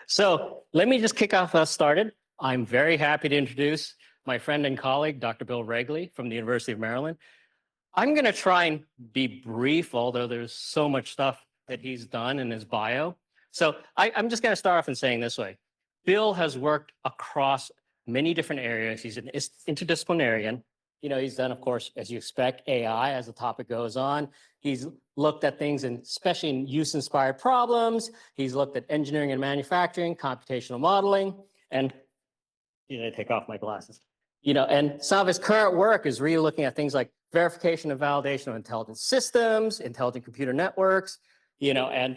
So let me just kick off us started. I'm very happy to introduce my friend and colleague, Dr. Bill Regli from the University of Maryland. I'm going to try and be brief, although there's so much stuff that he's done in his bio. So I'm just going to start off in saying this way. Bill has worked across many different areas. He's an interdisciplinarian. He's done, of course, as you expect, AI as the topic goes on. He's looked at things, especially in use-inspired problems. He's looked at engineering and manufacturing, computational modeling, and I take off my glasses. And some of his current work is really looking at things like verification and validation of intelligent systems, intelligent computer networks, and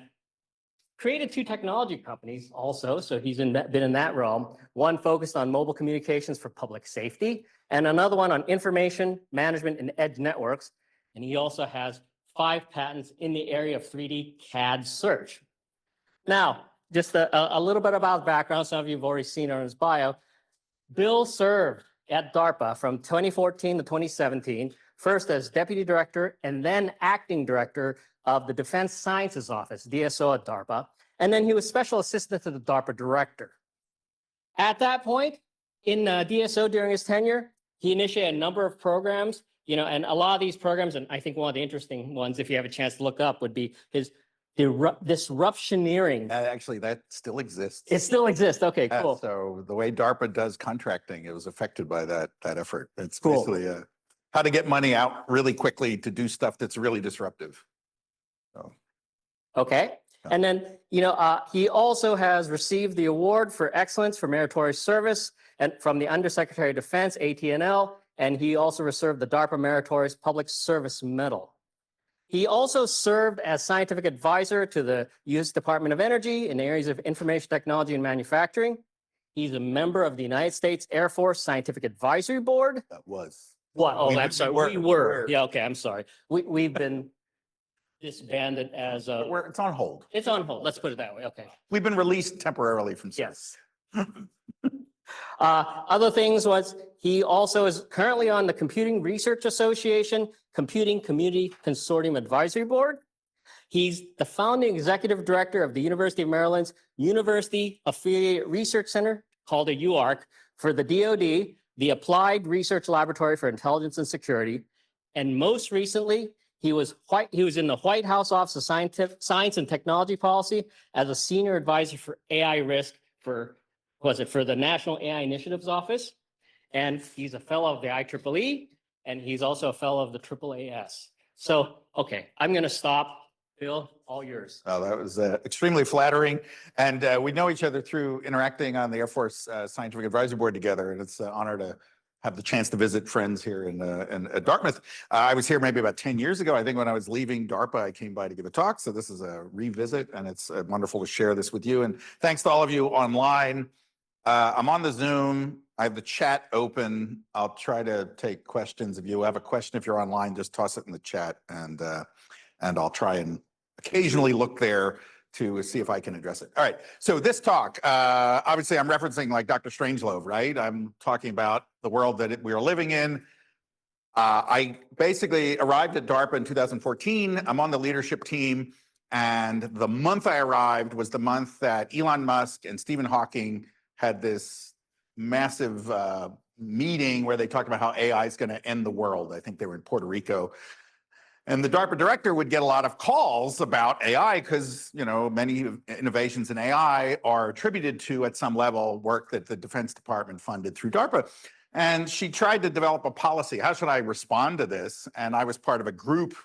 created 2 technology companies also. So he's been in that realm. One focused on mobile communications for public safety, and another one on information management and edge networks. And he also has 5 patents in the area of 3D CAD search. Now, just a little bit about background. Some of you have already seen it on his bio. Bill served at DARPA from 2014 to 2017, first as deputy director and then acting director of the Defense Sciences Office, DSO at DARPA. And then he was special assistant to the DARPA director. At that point, in DSO during his tenure, he initiated a number of programs, and a lot of these programs, and I think one of the interesting ones, if you have a chance to look up, would be his disruptioneering. Actually, that still exists. It still exists. Okay, cool. So the way DARPA does contracting, it was affected by that effort. It's cool. Basically how to get money out really quickly to do stuff that's really disruptive. So. Okay. And then, he also has received the award for excellence for meritorious service and from the Undersecretary of Defense, ATNL, and he also received the DARPA Meritorious Public Service Medal. He also served as scientific advisor to the U.S. Department of Energy in areas of information technology and manufacturing. He's a member of the United States Air Force Scientific Advisory Board. That was. What? Oh, I'm sorry. We were. Yeah, okay, I'm sorry. We've been disbanded as a... It's on hold. It's on hold. Let's put it that way. Okay. We've been released temporarily from service. Yes. Other things was he also is currently on the Computing Research Association Computing Community Consortium Advisory Board. He's the founding executive director of the University of Maryland's University Affiliated Research Center, called a UARC, for the DoD, the Applied Research Laboratory for Intelligence and Security. And most recently, he was in the White House Office of Science and Technology Policy as a senior advisor for AI risk for the National AI Initiatives Office. And he's a fellow of the IEEE, and he's also a fellow of the AAAS. So, okay, I'm going to stop. Bill, all yours. Oh, that was extremely flattering. And we know each other through interacting on the Air Force Scientific Advisory Board together. And it's an honor to have the chance to visit friends here in Dartmouth. I was here maybe about 10 years ago. I think when I was leaving DARPA, I came by to give a talk. So this is a revisit, and it's wonderful to share this with you. And thanks to all of you online. I'm on the Zoom. I have the chat open. I'll try to take questions. If you have a question, if you're online, just toss it in the chat, and I'll try and occasionally look there to see if I can address it. All right, so this talk, obviously I'm referencing like Dr. Strangelove, right? I'm talking about the world that we are living in. I basically arrived at DARPA in 2014. I'm on the leadership team, and the month I arrived was the month that Elon Musk and Stephen Hawking had this massive meeting where they talked about how AI is going to end the world. I think they were in Puerto Rico. And the DARPA director would get a lot of calls about AI because, many innovations in AI are attributed to, at some level, work that the Defense Department funded through DARPA. And she tried to develop a policy. How should I respond to this? And I was part of a group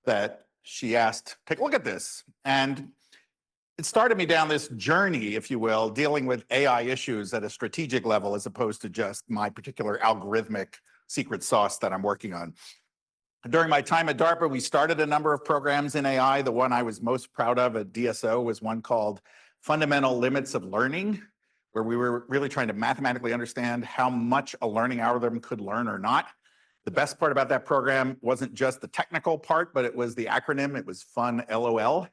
that she asked, take a look at this. And it started me down this journey, if you will, dealing with AI issues at a strategic level as opposed to just my particular algorithmic secret sauce that I'm working on. During my time at DARPA, we started a number of programs in AI. The one I was most proud of at DSO was one called Fundamental Limits of Learning, where we were really trying to mathematically understand how much a learning algorithm could learn or not. The best part about that program wasn't just the technical part, but it was the acronym. It was FUN LOL.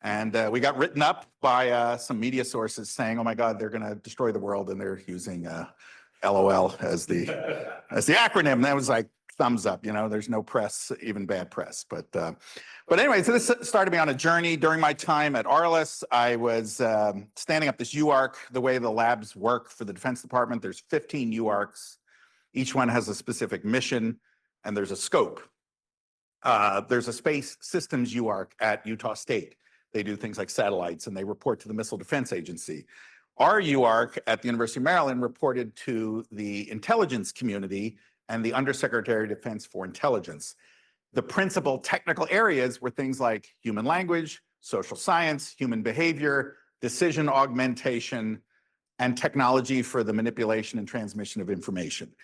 And we got written up by some media sources saying, oh my God, they're going to destroy the world, and they're using LOL as the acronym. And that was like thumbs up. There's no press, even bad press. But anyway, so this started me on a journey. During my time at Arliss, I was standing up this UARC. The way the labs work for the Defense Department, there's 15 UARCs. Each one has a specific mission, and there's a scope. There's a space systems UARC at Utah State. They do things like satellites, and they report to the Missile Defense Agency. Our UARC at the University of Maryland reported to the intelligence community and the Undersecretary of Defense for Intelligence. The principal technical areas were things like human language, social science, human behavior, decision augmentation, and technology for the manipulation and transmission of information.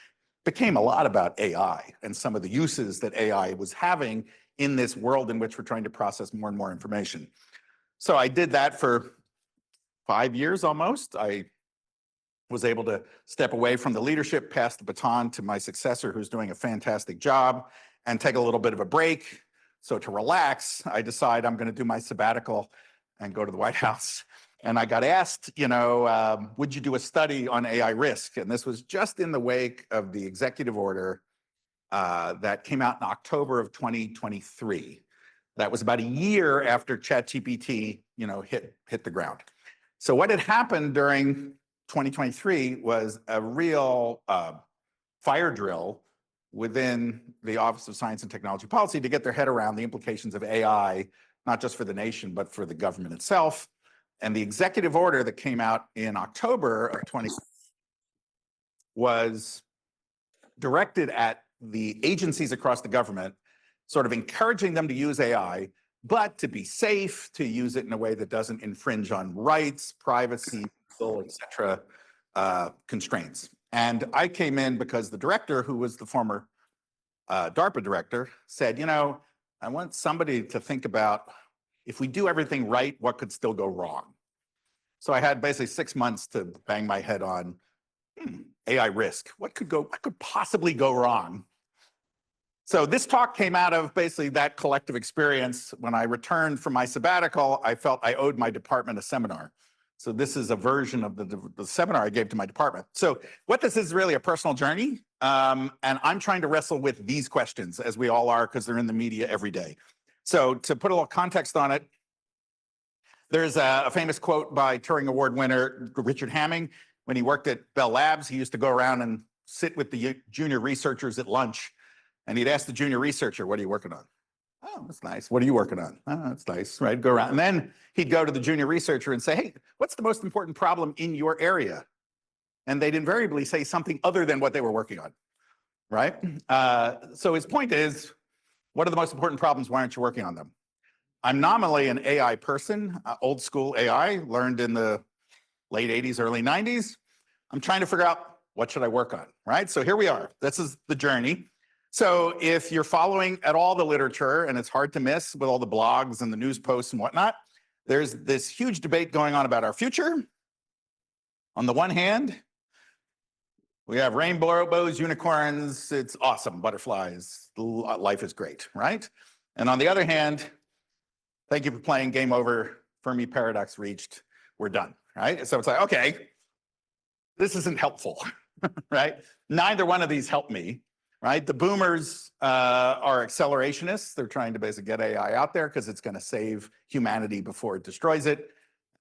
Became a lot about AI and some of the uses that AI was having in this world in which we're trying to process more and more information. So I did that for 5 years almost. I was able to step away from the leadership, pass the baton to my successor, who's doing a fantastic job, and take a little bit of a break. So to relax, I decide I'm going to do my sabbatical and go to the White House. And I got asked, would you do a study on AI risk? And this was just in the wake of the executive order that came out in October of 2023. That was about a year after ChatGPT, hit the ground. So what had happened during 2023 was a real fire drill within the Office of Science and Technology Policy to get their head around the implications of AI, not just for the nation, but for the government itself. And the executive order that came out in October of 20 was directed at the agencies across the government, sort of encouraging them to use AI, but to be safe, to use it in a way that doesn't infringe on rights, privacy, et cetera, constraints. And I came in because the director, who was the former DARPA director, said, I want somebody to think about, if we do everything right, what could still go wrong? So I had basically 6 months to bang my head on AI risk. What could possibly go wrong? So this talk came out of basically that collective experience. When I returned from my sabbatical, I felt I owed my department a seminar. So this is a version of the seminar I gave to my department. So what this is really a personal journey. And I'm trying to wrestle with these questions, as we all are, because they're in the media every day. So to put a little context on it, there's a famous quote by Turing Award winner Richard Hamming. When he worked at Bell Labs, he used to go around and sit with the junior researchers at lunch. And he'd ask the junior researcher, what are you working on? Oh, that's nice. What are you working on? Oh, that's nice, right? Go around. And then he'd go to the junior researcher and say, hey, what's the most important problem in your area? And they'd invariably say something other than what they were working on, right? So his point is, what are the most important problems? Why aren't you working on them? I'm nominally an AI person, old school AI, learned in the late 80s, early 90s. I'm trying to figure out what should I work on, right? So here we are. This is the journey. So if you're following at all the literature, and it's hard to miss with all the blogs and the news posts and whatnot, there's this huge debate going on about our future. On the one hand, we have rainbows, unicorns, it's awesome, butterflies, life is great, right? And on the other hand, thank you for playing, game over, Fermi paradox reached, we're done, right? So it's like, okay, this isn't helpful, right? Neither one of these help me. Right? The boomers are accelerationists. They're trying to basically get AI out there because it's going to save humanity before it destroys it.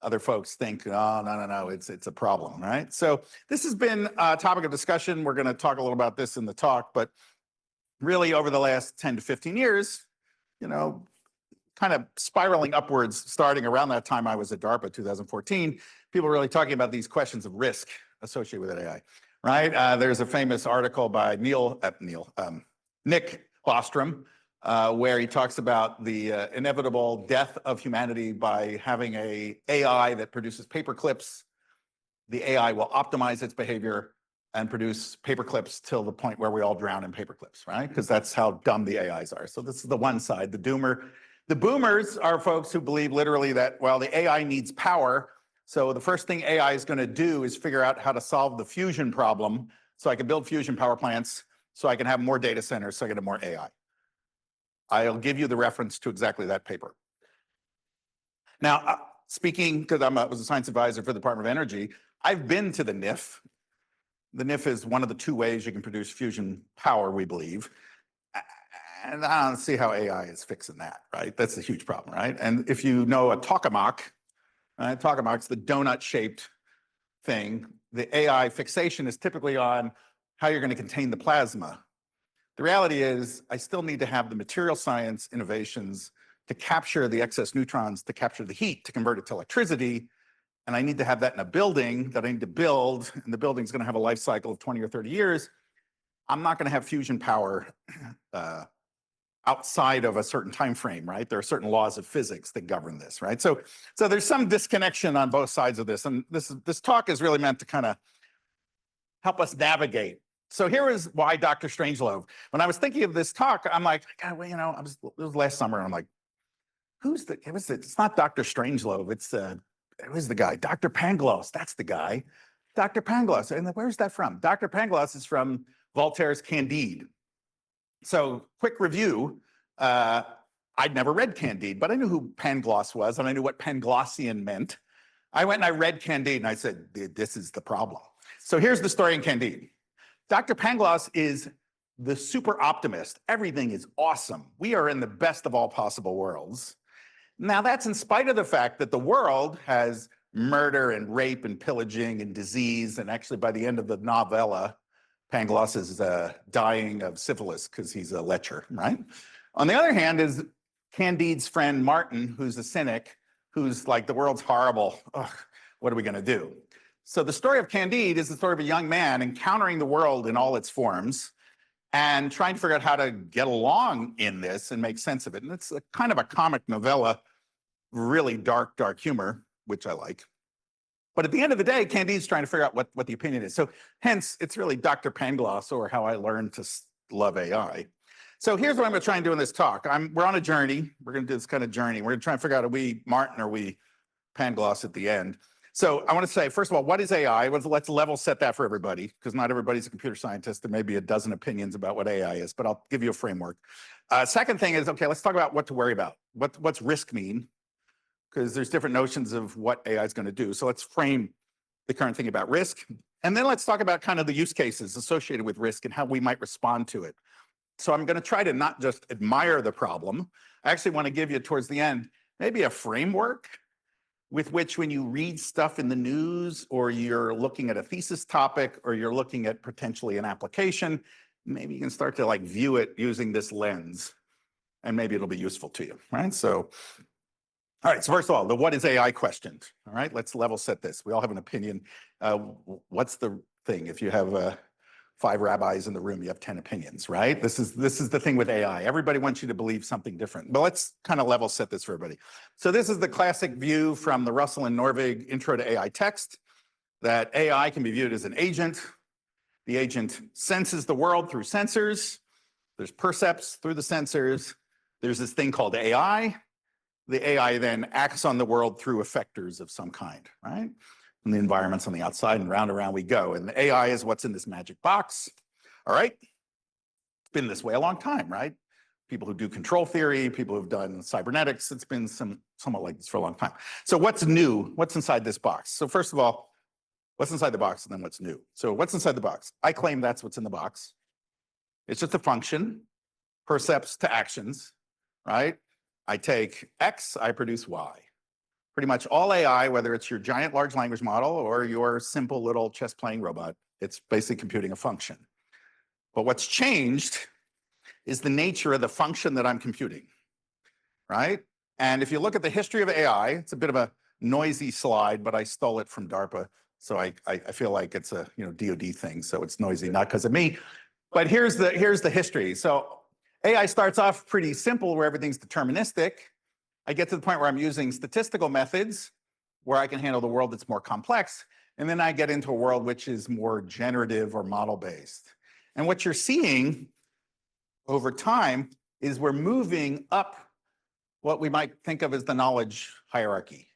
Other folks think, oh, no, it's a problem, right? So this has been a topic of discussion. We're going to talk a little about this in the talk, but really over the last 10 to 15 years, kind of spiraling upwards, starting around that time I was at DARPA, 2014, people were really talking about these questions of risk associated with AI. Right? There's a famous article by Nick Bostrom, where he talks about the inevitable death of humanity by having an AI that produces paper clips. The AI will optimize its behavior and produce paper clips till the point where we all drown in paper clips, right? Because that's how dumb the AIs are. So this is the one side, the doomer. The boomers are folks who believe literally that, well, the AI needs power. So the first thing AI is going to do is figure out how to solve the fusion problem so I can build fusion power plants, so I can have more data centers, so I can have more AI. I'll give you the reference to exactly that paper. Now, speaking, because I was a science advisor for the Department of Energy, I've been to the NIF. The NIF is one of the two ways you can produce fusion power, we believe. And I don't see how AI is fixing that, right? That's a huge problem, right? And if you know a tokamak, tokamak's the donut-shaped thing. The AI fixation is typically on how you're going to contain the plasma. The reality is I still need to have the material science innovations to capture the excess neutrons, to capture the heat, to convert it to electricity. And I need to have that in a building that I need to build, and the building's going to have a life cycle of 20 or 30 years. I'm not going to have fusion power outside of a certain time frame, right? There are certain laws of physics that govern this, right? So there's some disconnection on both sides of this, and this talk is really meant to kind of help us navigate. So here is why Dr. Strangelove. When I was thinking of this talk, I'm like, God, well, it was last summer, and I'm like, it's not Dr. Strangelove, it was the guy, Dr. Pangloss, that's the guy, Dr. Pangloss. And where's that from? Dr. Pangloss is from Voltaire's Candide. So quick review, I'd never read Candide, but I knew who Pangloss was, and I knew what Panglossian meant. I went and I read Candide, and I said, this is the problem. So here's the story in Candide. Dr. Pangloss is the super optimist. Everything is awesome. We are in the best of all possible worlds. Now, that's in spite of the fact that the world has murder and rape and pillaging and disease, and actually by the end of the novella, Pangloss is dying of syphilis because he's a lecher, right? On the other hand is Candide's friend Martin, who's a cynic, who's like, the world's horrible. Ugh, what are we going to do? So the story of Candide is the story of a young man encountering the world in all its forms and trying to figure out how to get along in this and make sense of it. And it's a kind of a comic novella, really dark, dark humor, which I like. But at the end of the day, Candide's trying to figure out what the opinion is. So hence, it's really Dr. Pangloss, or how I learned to love AI. So here's what I'm going to try and do in this talk. We're on a journey. We're going to do this kind of journey. We're going to try and figure out, are we Martin or are we Pangloss at the end? So I want to say, first of all, what is AI? Let's level set that for everybody, because not everybody's a computer scientist. There may be a dozen opinions about what AI is, but I'll give you a framework. Second thing is, okay, let's talk about what to worry about. What's risk mean? Because there's different notions of what AI is going to do. So let's frame the current thing about risk. And then let's talk about kind of the use cases associated with risk and how we might respond to it. So I'm going to try to not just admire the problem. I actually want to give you, towards the end, maybe a framework with which, when you read stuff in the news, or you're looking at a thesis topic, or you're looking at potentially an application, maybe you can start to like view it using this lens, and maybe it'll be useful to you, right? So, all right, so first of all, the what is AI question. All right, let's level set this. We all have an opinion. What's the thing? If you have 5 rabbis in the room, you have 10 opinions, right? This is the thing with AI. Everybody wants you to believe something different. But let's kind of level set this for everybody. So this is the classic view from the Russell and Norvig Intro to AI text, that AI can be viewed as an agent. The agent senses the world through sensors. There's percepts through the sensors. There's this thing called AI. The AI then acts on the world through effectors of some kind, right? And the environment's on the outside, and round and round we go. And the AI is what's in this magic box, all right? It's been this way a long time, right? People who do control theory, people who've done cybernetics, it's been somewhat like this for a long time. So what's new? What's inside this box? So first of all, what's inside the box, and then what's new? So what's inside the box? I claim that's what's in the box. It's just a function, percepts to actions, right? I take X, I produce Y. Pretty much all AI, whether it's your giant large language model or your simple little chess playing robot, it's basically computing a function. But what's changed is the nature of the function that I'm computing, right? And if you look at the history of AI, it's a bit of a noisy slide, but I stole it from DARPA. So I feel like it's a DoD thing, so it's noisy, not because of me. But here's the history. So AI starts off pretty simple, where everything's deterministic. I get to the point where I'm using statistical methods, where I can handle the world that's more complex. And then I get into a world which is more generative or model-based. And what you're seeing over time is we're moving up what we might think of as the knowledge hierarchy,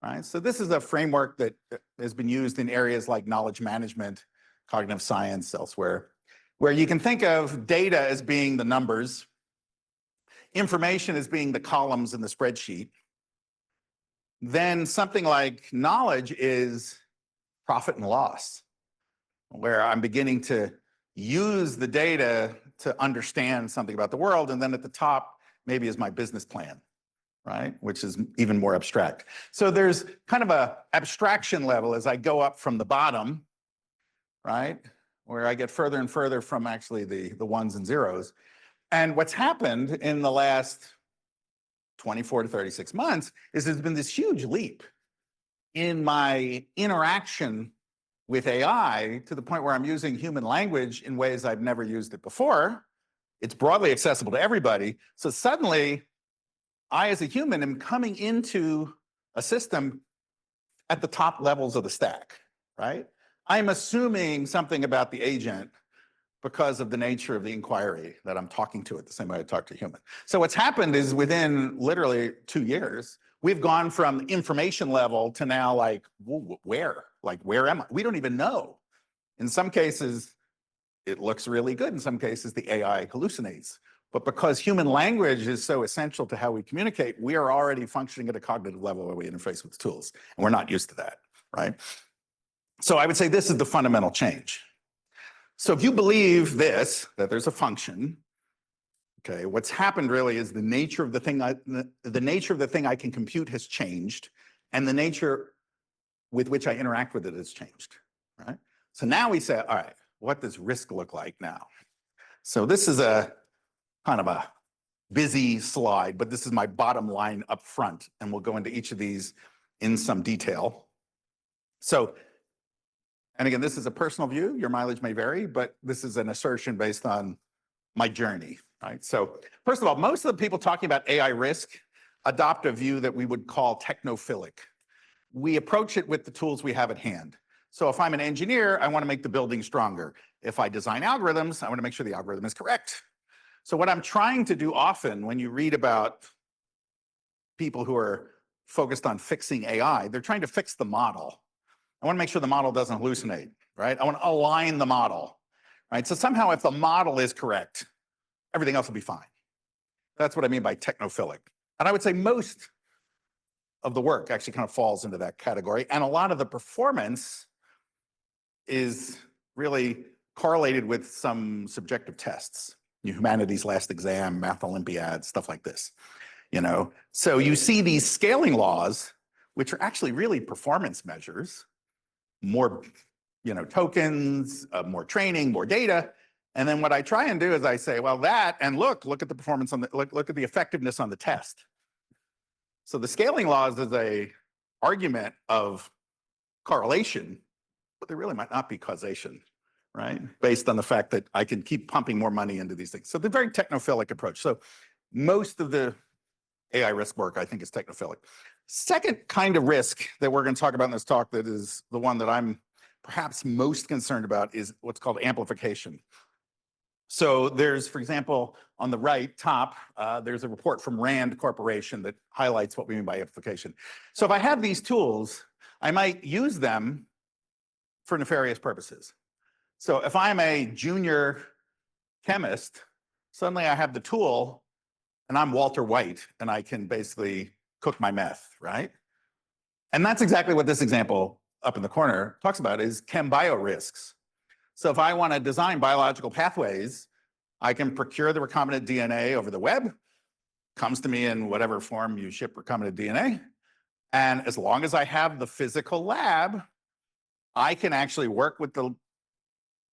right? So this is a framework that has been used in areas like knowledge management, cognitive science, elsewhere, where you can think of data as being the numbers, information as being the columns in the spreadsheet. Then something like knowledge is profit and loss, where I'm beginning to use the data to understand something about the world. And then at the top, maybe is my business plan, right? Which is even more abstract. So there's kind of a abstraction level as I go up from the bottom, right? Where I get further and further from actually the ones and zeros. And what's happened in the last 24 to 36 months is there's been this huge leap in my interaction with AI to the point where I'm using human language in ways I've never used it before. It's broadly accessible to everybody. So suddenly, I as a human am coming into a system at the top levels of the stack, right? I'm assuming something about the agent because of the nature of the inquiry that I'm talking to it, the same way I talk to a human. So what's happened is within literally 2 years, we've gone from information level to now like, where? Like, where am I? We don't even know. In some cases, it looks really good. In some cases, the AI hallucinates. But because human language is so essential to how we communicate, we are already functioning at a cognitive level where we interface with tools. And we're not used to that, right? So I would say this is the fundamental change. So if you believe this, that there's a function, okay, what's happened really is the nature of the thing I can compute has changed, and the nature with which I interact with it has changed, right? So now we say, all right, what does risk look like now? So this is a kind of a busy slide, but this is my bottom line up front, and we'll go into each of these in some detail. So, and again, this is a personal view. Your mileage may vary, but this is an assertion based on my journey, right? So first of all, most of the people talking about AI risk adopt a view that we would call technophilic. We approach it with the tools we have at hand. So if I'm an engineer, I want to make the building stronger. If I design algorithms, I want to make sure the algorithm is correct. So what I'm trying to do often when you read about people who are focused on fixing AI, they're trying to fix the model. I want to make sure the model doesn't hallucinate, right? I want to align the model, right? So somehow if the model is correct, everything else will be fine. That's what I mean by technophilic. And I would say most of the work actually kind of falls into that category. And a lot of the performance is really correlated with some subjective tests. Humanities last exam, math Olympiad, stuff like this. You know, so you see these scaling laws, which are actually really performance measures, more, you know, tokens, more training, more data. And then what I try and do is I say, well, that, and look at the performance on the, look at the effectiveness on the test. So the scaling laws is a argument of correlation, but there really might not be causation, right? Based on the fact that I can keep pumping more money into these things. So the very technophilic approach. So most of the AI risk work, I think, is technophilic. Second kind of risk that we're going to talk about in this talk that is the one that I'm perhaps most concerned about is what's called amplification. So there's, for example, on the right top, there's a report from Rand Corporation that highlights what we mean by amplification. So if I have these tools, I might use them for nefarious purposes. So if I'm a junior chemist, suddenly I have the tool and I'm Walter White and I can basically cook my meth, right? And that's exactly what this example up in the corner talks about is chem bio risks. So if I want to design biological pathways, I can procure the recombinant DNA over the web, comes to me in whatever form you ship recombinant DNA. And as long as I have the physical lab, I can actually work with the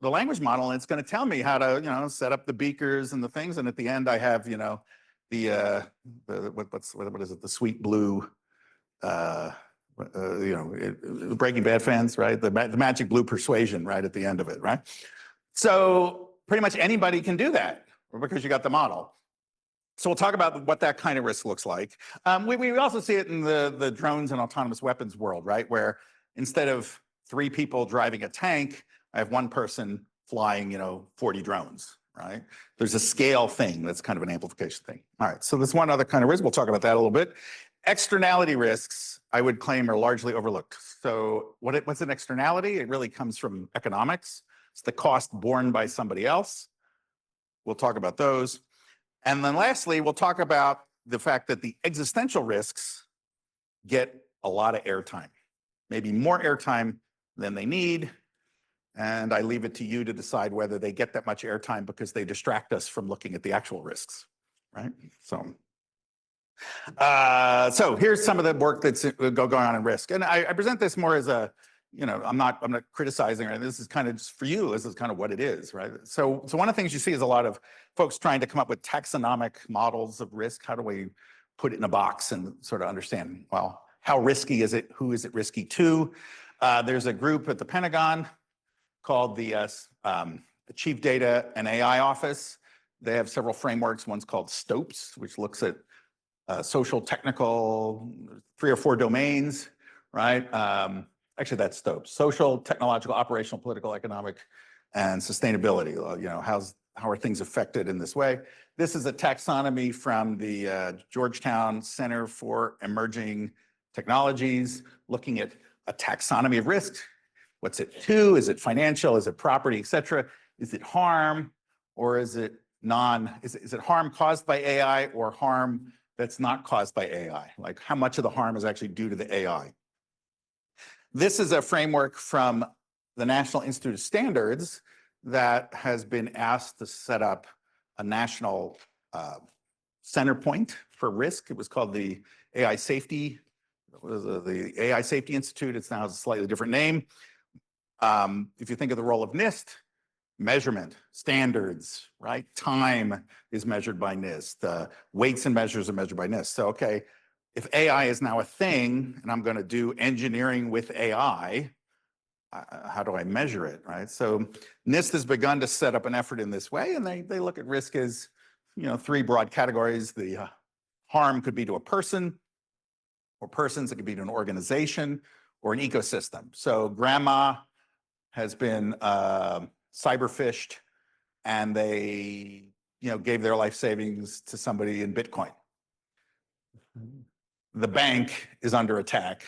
language model, and it's going to tell me how to, you know, set up the beakers and the things. And at the end, I have, you know, what is it? The sweet blue, you know, Breaking Bad fans, right? The magic blue persuasion right at the end of it, right? So pretty much anybody can do that because you got the model. So we'll talk about what that kind of risk looks like. We also see it in the drones and autonomous weapons world, right? Where instead of 3 people driving a tank, I have 1 person flying, you know, 40 drones, right? There's a scale thing that's kind of an amplification thing. All right, so there's one other kind of risk. We'll talk about that a little bit. Externality risks, I would claim, are largely overlooked. So what's an externality? It really comes from economics. It's the cost borne by somebody else. We'll talk about those. And then lastly, we'll talk about the fact that the existential risks get a lot of airtime, maybe more airtime than they need. And I leave it to you to decide whether they get that much airtime because they distract us from looking at the actual risks, right? So here's some of the work that's going on in risk. And I present this more as a, I'm not criticizing it. This is kind of just for you. This is kind of what it is, right? So one of the things you see is a lot of folks trying to come up with taxonomic models of risk. How do we put it in a box and sort of understand, well, how risky is it? Who is it risky to? There's a group at the Pentagon called the Chief Data and AI Office. They have several frameworks. One's called STOPES, which looks at social, technical, 3 or 4 domains, right? Actually, that's STOPES: social, technological, operational, political, economic, and sustainability. How are things affected in this way? This is a taxonomy from the Georgetown Center for Emerging Technologies, looking at a taxonomy of risk. What's it to? Is it financial? Is it property, et cetera? Is it harm, or is it is it harm caused by AI or harm that's not caused by AI? Like, how much of the harm is actually due to the AI? This is a framework from the National Institute of Standards that has been asked to set up a national center point for risk. It was called the AI Safety, the AI Safety Institute. It's now has a slightly different name. If you think of the role of NIST, measurement, standards, right? Time is measured by NIST. Weights and measures are measured by NIST. So, okay, if AI is now a thing and I'm going to do engineering with AI, how do I measure it, right? So NIST has begun to set up an effort in this way, and they look at risk as, 3 broad categories. The harm could be to a person or persons. It could be to an organization or an ecosystem. So grandma has been cyberphished, and they, gave their life savings to somebody in Bitcoin. The bank is under attack,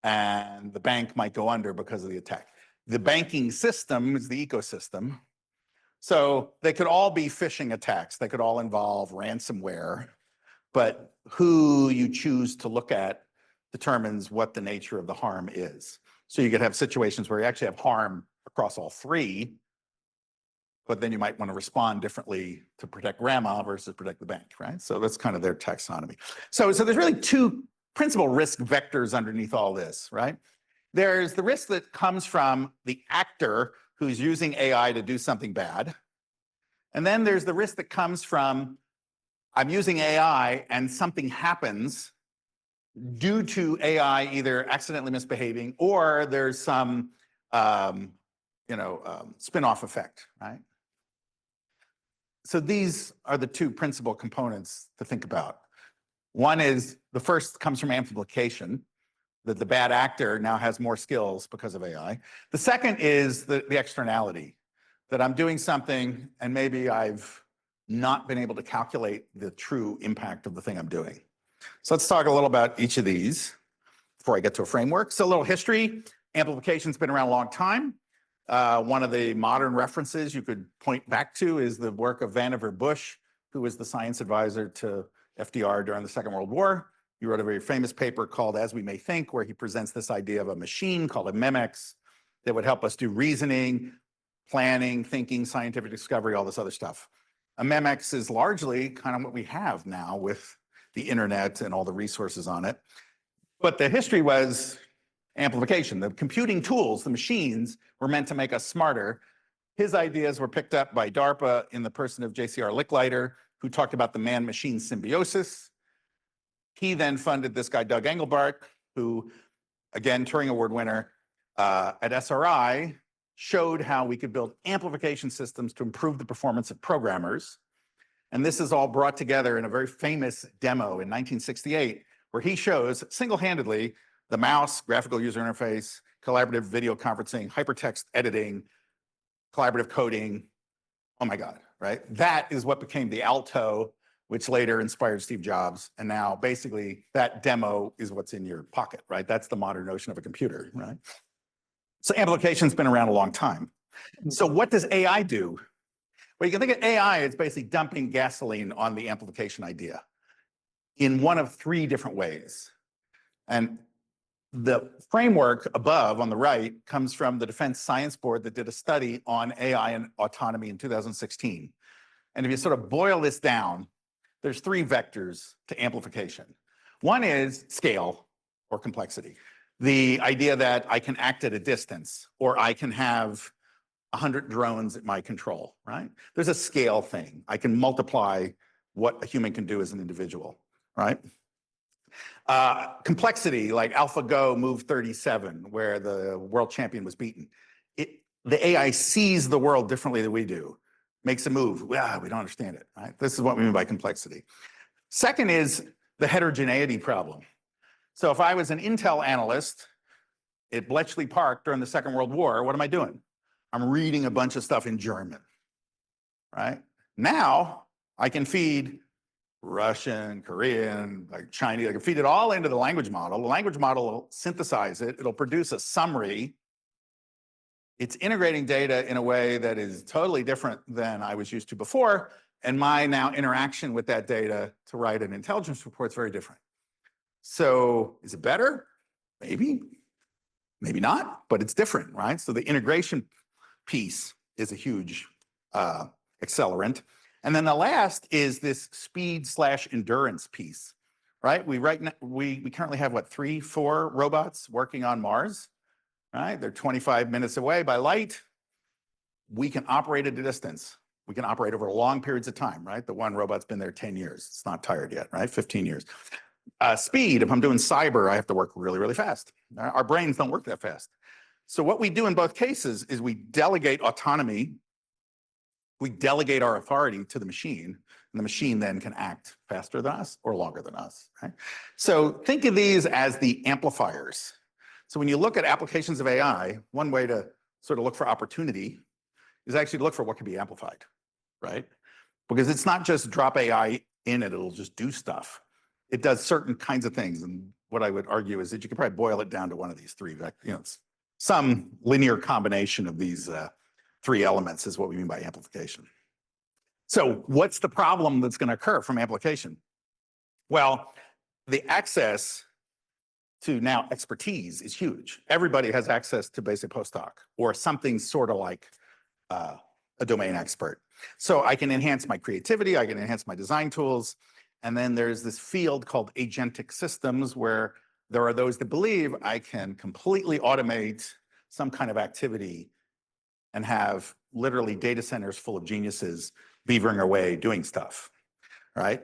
and the bank might go under because of the attack. The banking system is the ecosystem. So they could all be phishing attacks. They could all involve ransomware, but who you choose to look at determines what the nature of the harm is. So you could have situations where you actually have harm across all 3, but then you might want to respond differently to protect grandma versus protect the bank, right? So that's kind of their taxonomy. So there's really 2 principal risk vectors underneath all this, right? There's the risk that comes from the actor who's using AI to do something bad. And then there's the risk that comes from, I'm using AI and something happens due to AI either accidentally misbehaving or there's some, spin-off effect, right? So these are the 2 principal components to think about. One is, the first comes from amplification, that the bad actor now has more skills because of AI. The second is the externality, that I'm doing something and maybe I've not been able to calculate the true impact of the thing I'm doing. So let's talk a little about each of these before I get to a framework. So a little history. Amplification's been around a long time. One of the modern references you could point back to is the work of Vannevar Bush, who was the science advisor to FDR during the Second World War. He wrote a very famous paper called As We May Think, where he presents this idea of a machine called a memex that would help us do reasoning, planning, thinking, scientific discovery, all this other stuff. A memex is largely kind of what we have now with the internet and all the resources on it. But the history was amplification. The computing tools, the machines, were meant to make us smarter. His ideas were picked up by DARPA in the person of J.C.R. Licklider, who talked about the man-machine symbiosis. He then funded this guy, Doug Engelbart, who, again, Turing Award winner at SRI, showed how we could build amplification systems to improve the performance of programmers. And this is all brought together in a very famous demo in 1968, where he shows single-handedly the mouse, graphical user interface, collaborative video conferencing, hypertext editing, collaborative coding. Oh my God, right? That is what became the Alto, which later inspired Steve Jobs. And now basically that demo is what's in your pocket, right? That's the modern notion of a computer, right? So amplification's been around a long time. So what does AI do? Well, you can think of AI as basically dumping gasoline on the amplification idea in one of 3 different ways. And The framework above on the right comes from the Defense Science Board that did a study on AI and autonomy in 2016. And if you sort of boil this down, there's three vectors to amplification. One is scale or complexity. The idea that I can act at a distance, or I can have 100 drones at my control, right? There's a scale thing. I can multiply what a human can do as an individual, right? Complexity, like AlphaGo Move 37, where the world champion was beaten. The AI sees the world differently than we do, makes a move. Well, we don't understand it, right? This is what we mean by complexity. Second is the heterogeneity problem. So if I was an Intel analyst at Bletchley Park during the Second World War, what am I doing? I'm reading a bunch of stuff in German, right? Now I can feed Russian, Korean, like Chinese, I can feed it all into the language model. The language model will synthesize it. It'll produce a summary. It's integrating data in a way that is totally different than I was used to before. And my now interaction with that data to write an intelligence report is very different. So is it better? Maybe, maybe not, but it's different, right? So the integration piece is a huge accelerant. And then the last is this speed/endurance piece, right? We currently have what, 3, 4 robots working on Mars, right? They're 25 minutes away by light. We can operate at a distance. We can operate over long periods of time, right? The one robot's been there 10 years. It's not tired yet, right? 15 years. Speed, if I'm doing cyber, I have to work really, really fast. Our brains don't work that fast. So what we do in both cases is we delegate autonomy. We delegate our authority to the machine, and the machine then can act faster than us or longer than us, right? So think of these as the amplifiers. So when you look at applications of AI, one way to sort of look for opportunity is actually to look for what can be amplified, right? Because it's not just drop AI in it, it'll just do stuff. It does certain kinds of things. And what I would argue is that you could probably boil it down to one of these three, some linear combination of these three elements is what we mean by amplification. So what's the problem that's going to occur from amplification? Well, the access to now expertise is huge. Everybody has access to basic postdoc or something sort of like a domain expert. So I can enhance my creativity, I can enhance my design tools. And then there's this field called agentic systems where there are those that believe I can completely automate some kind of activity and have literally data centers full of geniuses beavering away doing stuff, right?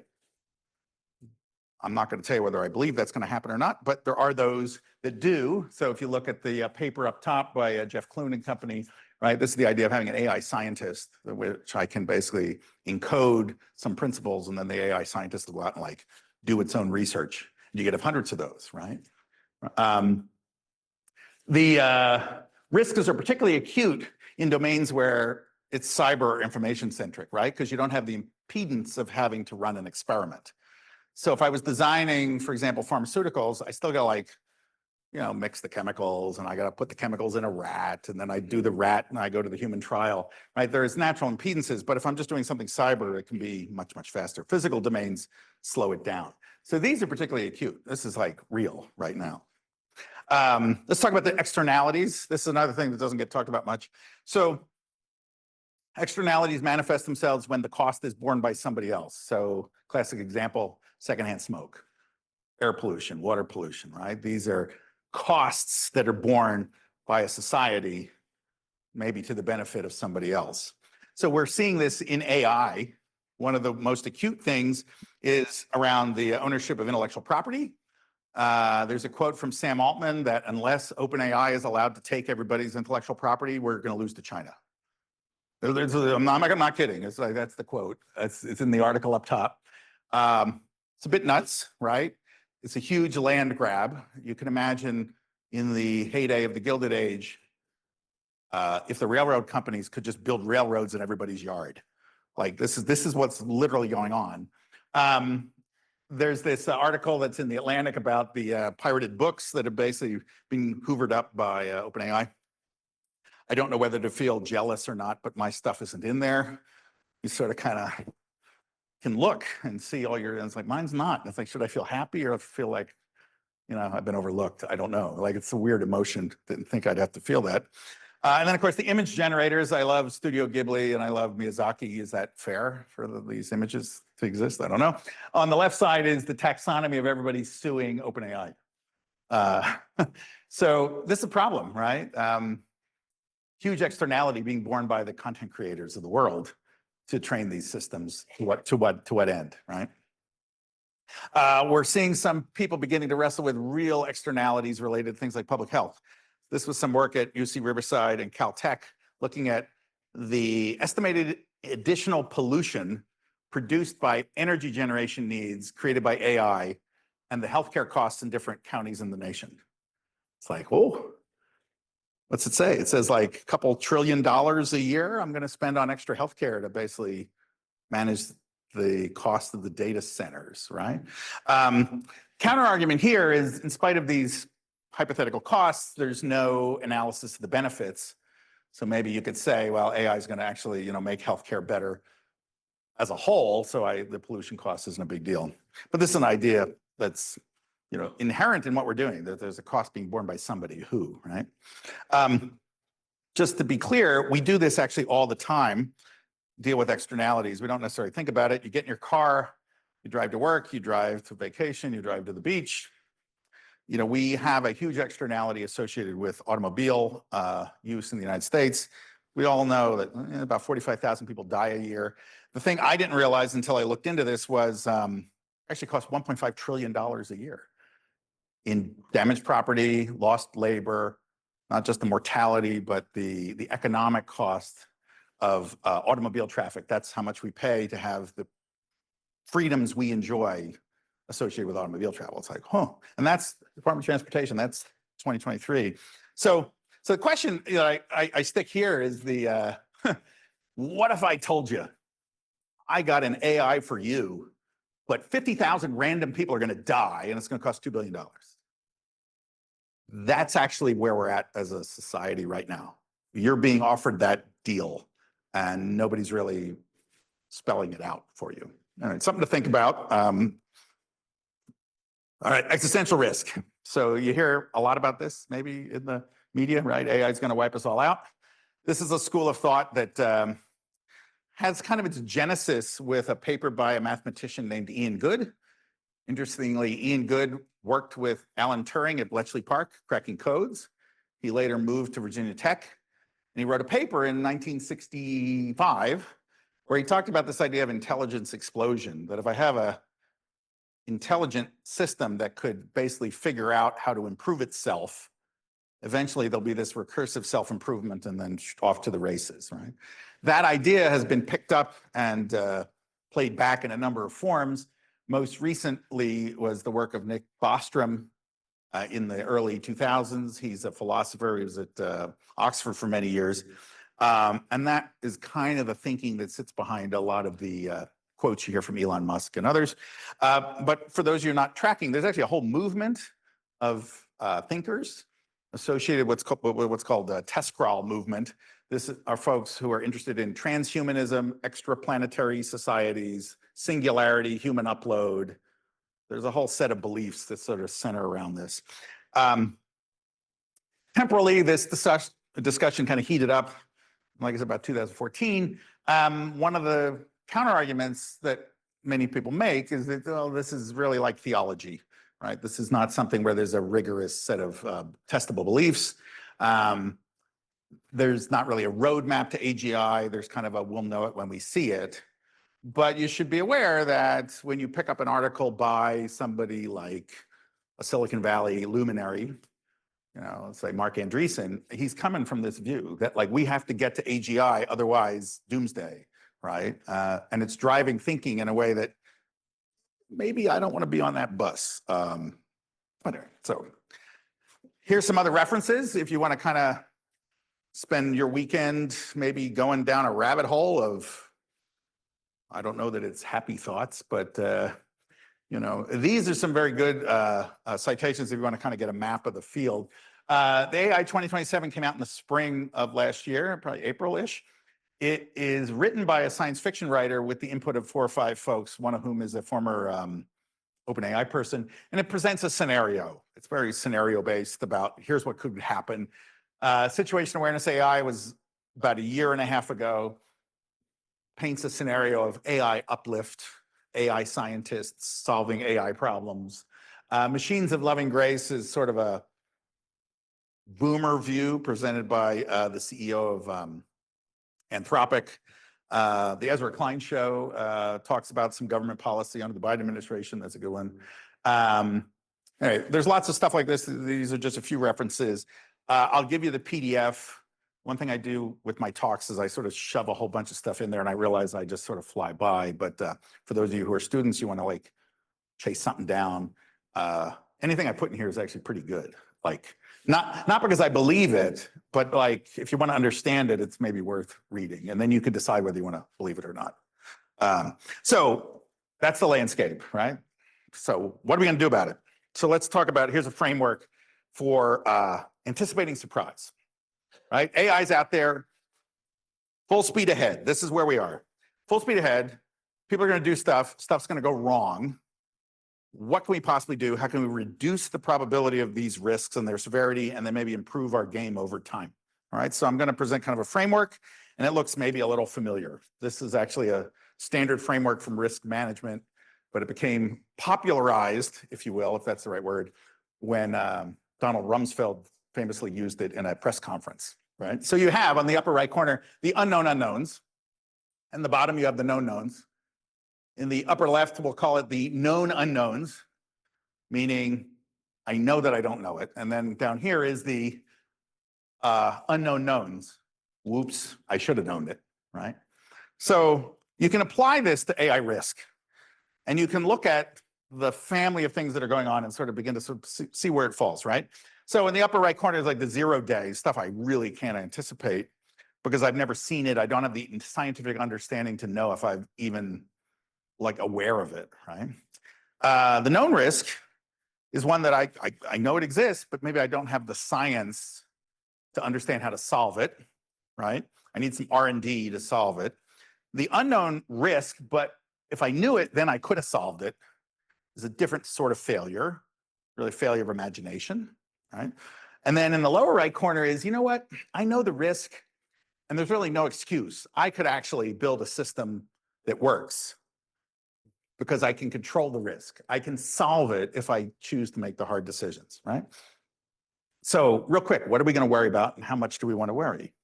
I'm not going to tell you whether I believe that's going to happen or not, but there are those that do. So if you look at the paper up top by Jeff Clune and company, right? This is the idea of having an AI scientist, which I can basically encode some principles, and then the AI scientist will go out and like do its own research. You get hundreds of those, right? The risks are particularly acute in domains where it's cyber or information centric, right? Because you don't have the impedance of having to run an experiment. So if I was designing, for example, pharmaceuticals, I still got to mix the chemicals, and I got to put the chemicals in a rat, and then I do the rat and I go to the human trial, right? There's natural impedances, but if I'm just doing something cyber, it can be much, much faster. Physical domains slow it down. So these are particularly acute. This is like real right now. Let's talk about the externalities. This is another thing that doesn't get talked about much. So externalities manifest themselves when the cost is borne by somebody else. So classic example, secondhand smoke, air pollution, water pollution, right? These are costs that are borne by a society, maybe to the benefit of somebody else. So we're seeing this in AI. One of the most acute things is around the ownership of intellectual property. There's a quote from Sam Altman that unless OpenAI is allowed to take everybody's intellectual property, we're going to lose to China. I'm not kidding. It's like, that's the quote. It's in the article up top. It's a bit nuts, right? It's a huge land grab. You can imagine in the heyday of the Gilded Age, if the railroad companies could just build railroads in everybody's yard. Like this is what's literally going on. There's this article that's in the Atlantic about the pirated books that have basically been hoovered up by OpenAI. I don't know whether to feel jealous or not, but my stuff isn't in there. You sort of kind of can look and see all your, and it's like, mine's not. It's like, should I feel happy or feel like I've been overlooked. I don't know. Like, it's a weird emotion. Didn't think I'd have to feel that. And then, of course, the image generators. I love Studio Ghibli and I love Miyazaki. Is that fair for these images to exist? I don't know. On the left side is the taxonomy of everybody suing OpenAI. So this is a problem, right? Huge externality being borne by the content creators of the world to train these systems. To what end, right? We're seeing some people beginning to wrestle with real externalities related to things like public health. This was some work at UC Riverside and Caltech looking at the estimated additional pollution produced by energy generation needs created by AI and the healthcare costs in different counties in the nation. It's like, whoa, what's it say? It says like a couple $1 trillion a year I'm going to spend on extra healthcare to basically manage the cost of the data centers, right? Counter argument here is, in spite of these hypothetical costs, there's no analysis of the benefits. So maybe you could say, well, AI is going to actually, make healthcare better as a whole. So the pollution cost isn't a big deal. But this is an idea that's, inherent in what we're doing. That there's a cost being borne by somebody. Who, right? Just to be clear, we do this actually all the time. Deal with externalities. We don't necessarily think about it. You get in your car, you drive to work, you drive to vacation, you drive to the beach. We have a huge externality associated with automobile use in the United States. We all know that about 45,000 people die a year. The thing I didn't realize until I looked into this was actually costs $1.5 trillion a year in damaged property, lost labor, not just the mortality, but the economic cost of automobile traffic. That's how much we pay to have the freedoms we enjoy associated with automobile travel. It's like, and that's Department of Transportation. That's 2023. So the question I stick here is the what if I told you I got an AI for you, but 50,000 random people are going to die and it's going to cost $2 billion? That's actually where we're at as a society right now. You're being offered that deal and nobody's really spelling it out for you. All right, something to think about. All right, existential risk. So you hear a lot about this maybe in the media, right? AI is going to wipe us all out. This is a school of thought that has kind of its genesis with a paper by a mathematician named Ian Good. Interestingly, Ian Good worked with Alan Turing at Bletchley Park, cracking codes. He later moved to Virginia Tech, and he wrote a paper in 1965 where he talked about this idea of intelligence explosion, that if I have a intelligent system that could basically figure out how to improve itself, eventually there'll be this recursive self-improvement and then off to the races, right? That idea has been picked up and played back in a number of forms. Most recently was the work of Nick Bostrom in the early 2000s. He's a philosopher. He was at Oxford for many years. And that is kind of the thinking that sits behind a lot of the quotes you hear from Elon Musk and others. But for those of you not tracking, there's actually a whole movement of thinkers associated with what's called the Teskral movement. This are folks who are interested in transhumanism, extraplanetary societies, singularity, human upload. There's a whole set of beliefs that sort of center around this. Temporally, this discussion kind of heated up, like I said, about 2014. One of the counter arguments that many people make is that, oh, this is really like theology, right? This is not something where there's a rigorous set of testable beliefs. There's not really a roadmap to AGI. There's kind of a we'll know it when we see it. But you should be aware that when you pick up an article by somebody like a Silicon Valley luminary, let's say Mark Andreessen, he's coming from this view that like we have to get to AGI, otherwise doomsday, right? And it's driving thinking in a way that maybe I don't want to be on that bus. Whatever. So here's some other references if you want to kind of spend your weekend maybe going down a rabbit hole of, I don't know that it's happy thoughts, but these are some very good citations if you want to kind of get a map of the field. The AI 2027 came out in the spring of last year, probably April-ish. It is written by a science fiction writer with the input of 4 or 5 folks, one of whom is a former OpenAI person, and it presents a scenario. It's very scenario based about here's what could happen. Situation awareness AI was about a year and a half ago, paints a scenario of AI uplift, AI scientists solving AI problems. Machines of Loving Grace is sort of a boomer view presented by the CEO of Anthropic. The Ezra Klein Show talks about some government policy under the Biden administration. That's a good one. Anyway, there's lots of stuff like this. These are just a few references. I'll give you the PDF. One thing I do with my talks is I sort of shove a whole bunch of stuff in there, and I realize I just sort of fly by. But for those of you who are students, you want to like chase something down. Anything I put in here is actually pretty good. Like not because I believe it, but like if you want to understand it, it's maybe worth reading, and then you can decide whether you want to believe it or not. So that's the landscape, right? So what are we going to do about it? So let's talk about, here's a framework for anticipating surprise, right? AI is out there, full speed ahead. This is where we are. Full speed ahead. People are going to do stuff. Stuff's going to go wrong. What can we possibly do? How can we reduce the probability of these risks and their severity, and then maybe improve our game over time? All right, so I'm going to present kind of a framework, and it looks maybe a little familiar. This is actually a standard framework from risk management, but it became popularized, if you will, if that's the right word, when Donald Rumsfeld famously used it in a press conference, right? So you have on the upper right corner the unknown unknowns, and the bottom you have the known knowns. In the upper left, we'll call it the known unknowns, meaning I know that I don't know it. And then down here is the unknown knowns. Whoops, I should have known it, right? So you can apply this to AI risk, and you can look at the family of things that are going on and sort of begin to sort of see where it falls, right? So in the upper right corner is like the 0 day, stuff I really can't anticipate because I've never seen it. I don't have the scientific understanding to know if I've even like aware of it, right? The known risk is one that I know it exists, but maybe I don't have the science to understand how to solve it, right? I need some R&D to solve it. The unknown risk, but if I knew it, then I could have solved it, is a different sort of failure, really failure of imagination, right? And then in the lower right corner is, you know what? I know the risk, and there's really no excuse. I could actually build a system that works, because I can control the risk. I can solve it if I choose to make the hard decisions, right? So real quick, what are we going to worry about and how much do we want to worry?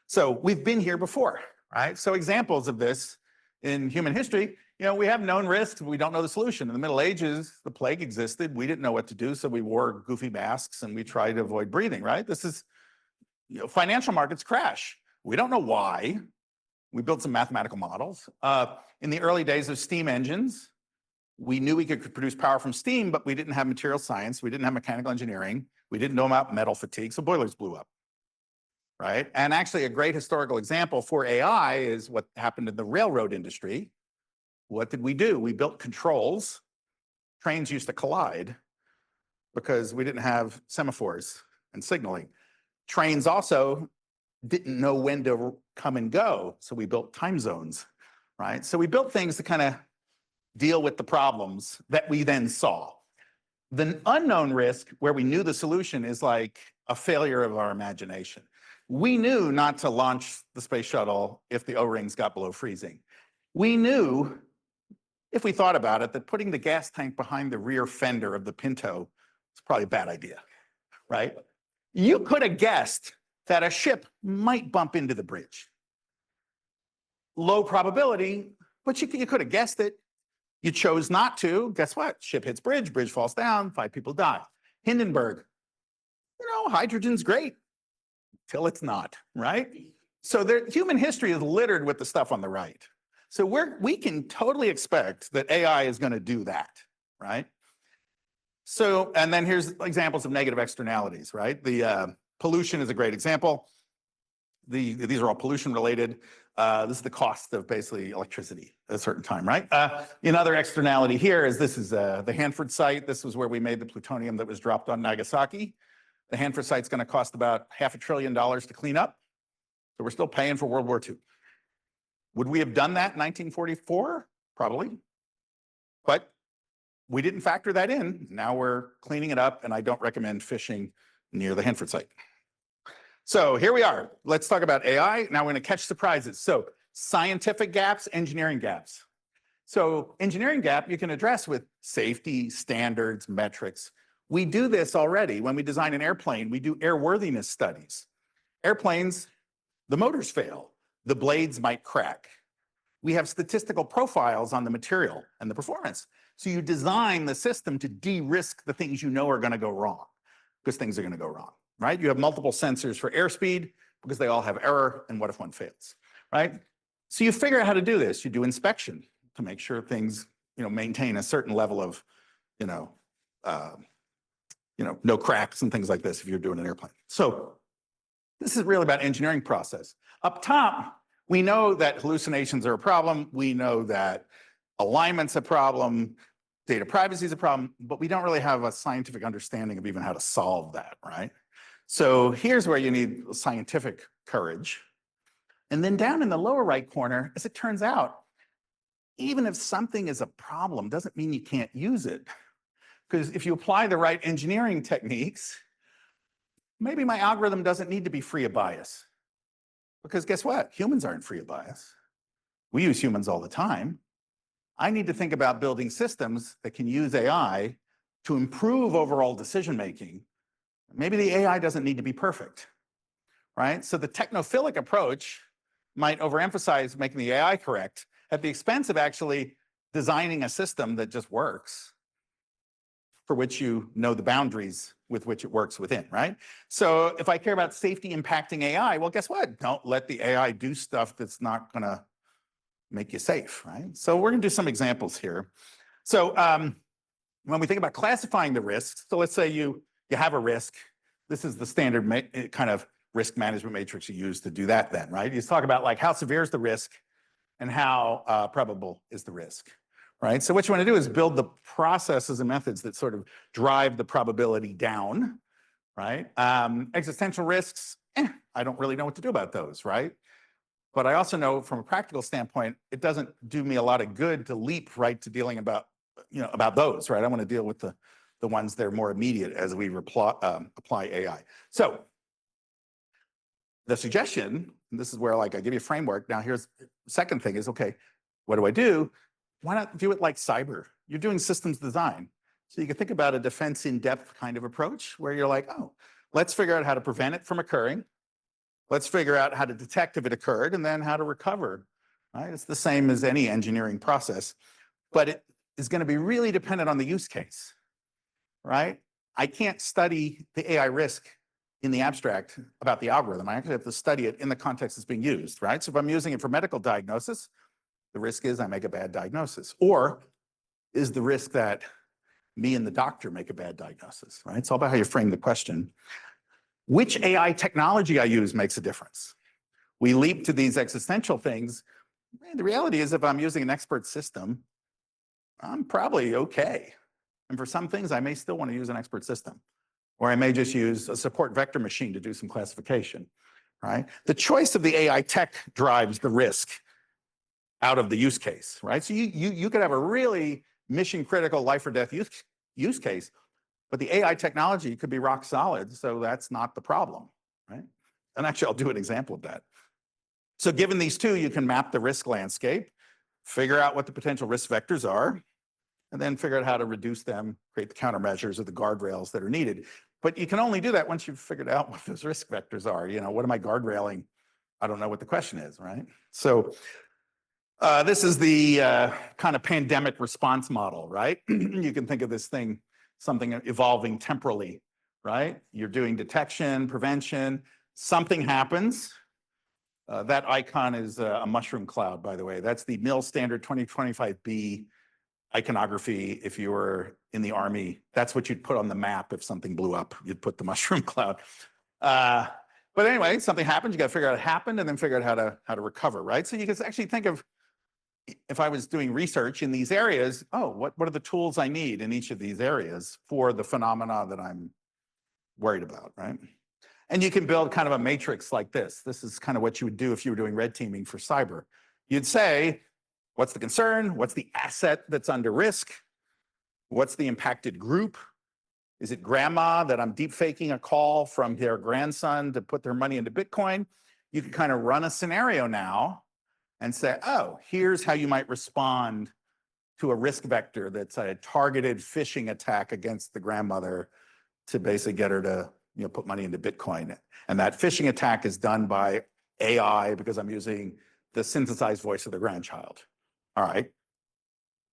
So we've been here before, right? So examples of this in human history, you know, we have known risks, we don't know the solution. In the Middle Ages, the plague existed. We didn't know what to do, so we wore goofy masks and we tried to avoid breathing, right? This is, you know, financial markets crash. We don't know why. We built some mathematical models. In the early days of steam engines, we knew we could produce power from steam, but we didn't have material science. We didn't have mechanical engineering. We didn't know about metal fatigue, so boilers blew up, right? And actually a great historical example for AI is what happened in the railroad industry. What did we do? We built controls. Trains used to collide because we didn't have semaphores and signaling. Trains also didn't know when to come and go, so we built time zones, right? So we built things to kind of deal with the problems that we then saw. The unknown risk, where we knew the solution, is like a failure of our imagination. We knew not to launch the space shuttle if the O-rings got below freezing. We knew, if we thought about it, that putting the gas tank behind the rear fender of the Pinto is probably a bad idea, right? You could have guessed that a ship might bump into the bridge. Low probability, but you could have guessed it. You chose not to. Guess what? Ship hits bridge, bridge falls down, 5 people die. Hindenburg, you know, hydrogen's great till it's not, right? So human history is littered with the stuff on the right. So we can totally expect that AI is going to do that, right? So, and then here's examples of negative externalities, right? The pollution is a great example. These are all pollution related. This is the cost of basically electricity at a certain time, right? Another externality here is this is the Hanford site. This was where we made the plutonium that was dropped on Nagasaki. The Hanford site's going to cost about $500 billion to clean up. So we're still paying for World War II. Would we have done that in 1944? Probably. But we didn't factor that in. Now we're cleaning it up, and I don't recommend fishing near the Hanford site. So here we are. Let's talk about AI. Now we're going to catch surprises. So scientific gaps, engineering gaps. So engineering gap you can address with safety, standards, metrics. We do this already. When we design an airplane, we do airworthiness studies. Airplanes, the motors fail. The blades might crack. We have statistical profiles on the material and the performance. So you design the system to de-risk the things you know are going to go wrong, because things are going to go wrong, right? You have multiple sensors for airspeed because they all have error, and what if one fails, right? So you figure out how to do this. You do inspection to make sure things, maintain a certain level of, no cracks and things like this if you're doing an airplane. So this is really about engineering process. Up top, we know that hallucinations are a problem. We know that alignment's a problem. Data privacy is a problem, but we don't really have a scientific understanding of even how to solve that, right? So here's where you need scientific courage. And then down in the lower right corner, as it turns out, even if something is a problem, doesn't mean you can't use it. Because if you apply the right engineering techniques, maybe my algorithm doesn't need to be free of bias. Because guess what? Humans aren't free of bias. We use humans all the time. I need to think about building systems that can use AI to improve overall decision-making. Maybe the AI doesn't need to be perfect, right? So the technophilic approach might overemphasize making the AI correct at the expense of actually designing a system that just works, for which you know the boundaries with which it works within, right? So if I care about safety impacting AI, well, guess what? Don't let the AI do stuff that's not gonna make you safe, right? So we're gonna do some examples here. So when we think about classifying the risks, so let's say you have a risk. This is the standard kind of risk management matrix you use to do that then, right? You talk about like how severe is the risk and how probable is the risk, right? So what you want to do is build the processes and methods that sort of drive the probability down, right? Existential risks, I don't really know what to do about those, right? But I also know from a practical standpoint, it doesn't do me a lot of good to leap right to dealing about, about those, right? I want to deal with the ones that are more immediate as we apply AI. So the suggestion, and this is where like I give you a framework. Now here's the second thing is, okay, what do I do? Why not view it like cyber? You're doing systems design. So you can think about a defense in depth kind of approach where you're like, oh, let's figure out how to prevent it from occurring. Let's figure out how to detect if it occurred and then how to recover, right? It's the same as any engineering process, but it is going to be really dependent on the use case, right? I can't study the AI risk in the abstract about the algorithm. I actually have to study it in the context it's being used, right? So if I'm using it for medical diagnosis, the risk is I make a bad diagnosis. Or is the risk that me and the doctor make a bad diagnosis, right? It's all about how you frame the question. Which AI technology I use makes a difference. We leap to these existential things. Man, the reality is if I'm using an expert system, I'm probably okay. And for some things, I may still want to use an expert system. Or I may just use a support vector machine to do some classification, right? The choice of the AI tech drives the risk out of the use case, right? So you could have a really mission critical life or death use case, but the AI technology could be rock solid, so that's not the problem, right? And actually, I'll do an example of that. So given these two, you can map the risk landscape, figure out what the potential risk vectors are, and then figure out how to reduce them, create the countermeasures or the guardrails that are needed. But you can only do that once you've figured out what those risk vectors are. What am I guardrailing? I don't know what the question is, right? So this is the kind of pandemic response model, right? You can think of this thing, something evolving temporally, right? You're doing detection, prevention, something happens. That icon is a mushroom cloud, by the way. That's the MIL standard 2025B iconography. If you were in the Army, that's what you'd put on the map if something blew up. You'd put the mushroom cloud. But anyway, something happens, you got to figure out what happened and then figure out how to recover, right? So you can actually think of, if I was doing research in these areas, oh, what are the tools I need in each of these areas for the phenomena that I'm worried about, right? And you can build kind of a matrix like this. This is kind of what you would do if you were doing red teaming for cyber. You'd say, what's the concern? What's the asset that's under risk? What's the impacted group? Is it grandma that I'm deep faking a call from their grandson to put their money into Bitcoin? You can kind of run a scenario now and say, oh, here's how you might respond to a risk vector that's a targeted phishing attack against the grandmother to basically get her to put money into Bitcoin. And that phishing attack is done by AI because I'm using the synthesized voice of the grandchild. All right.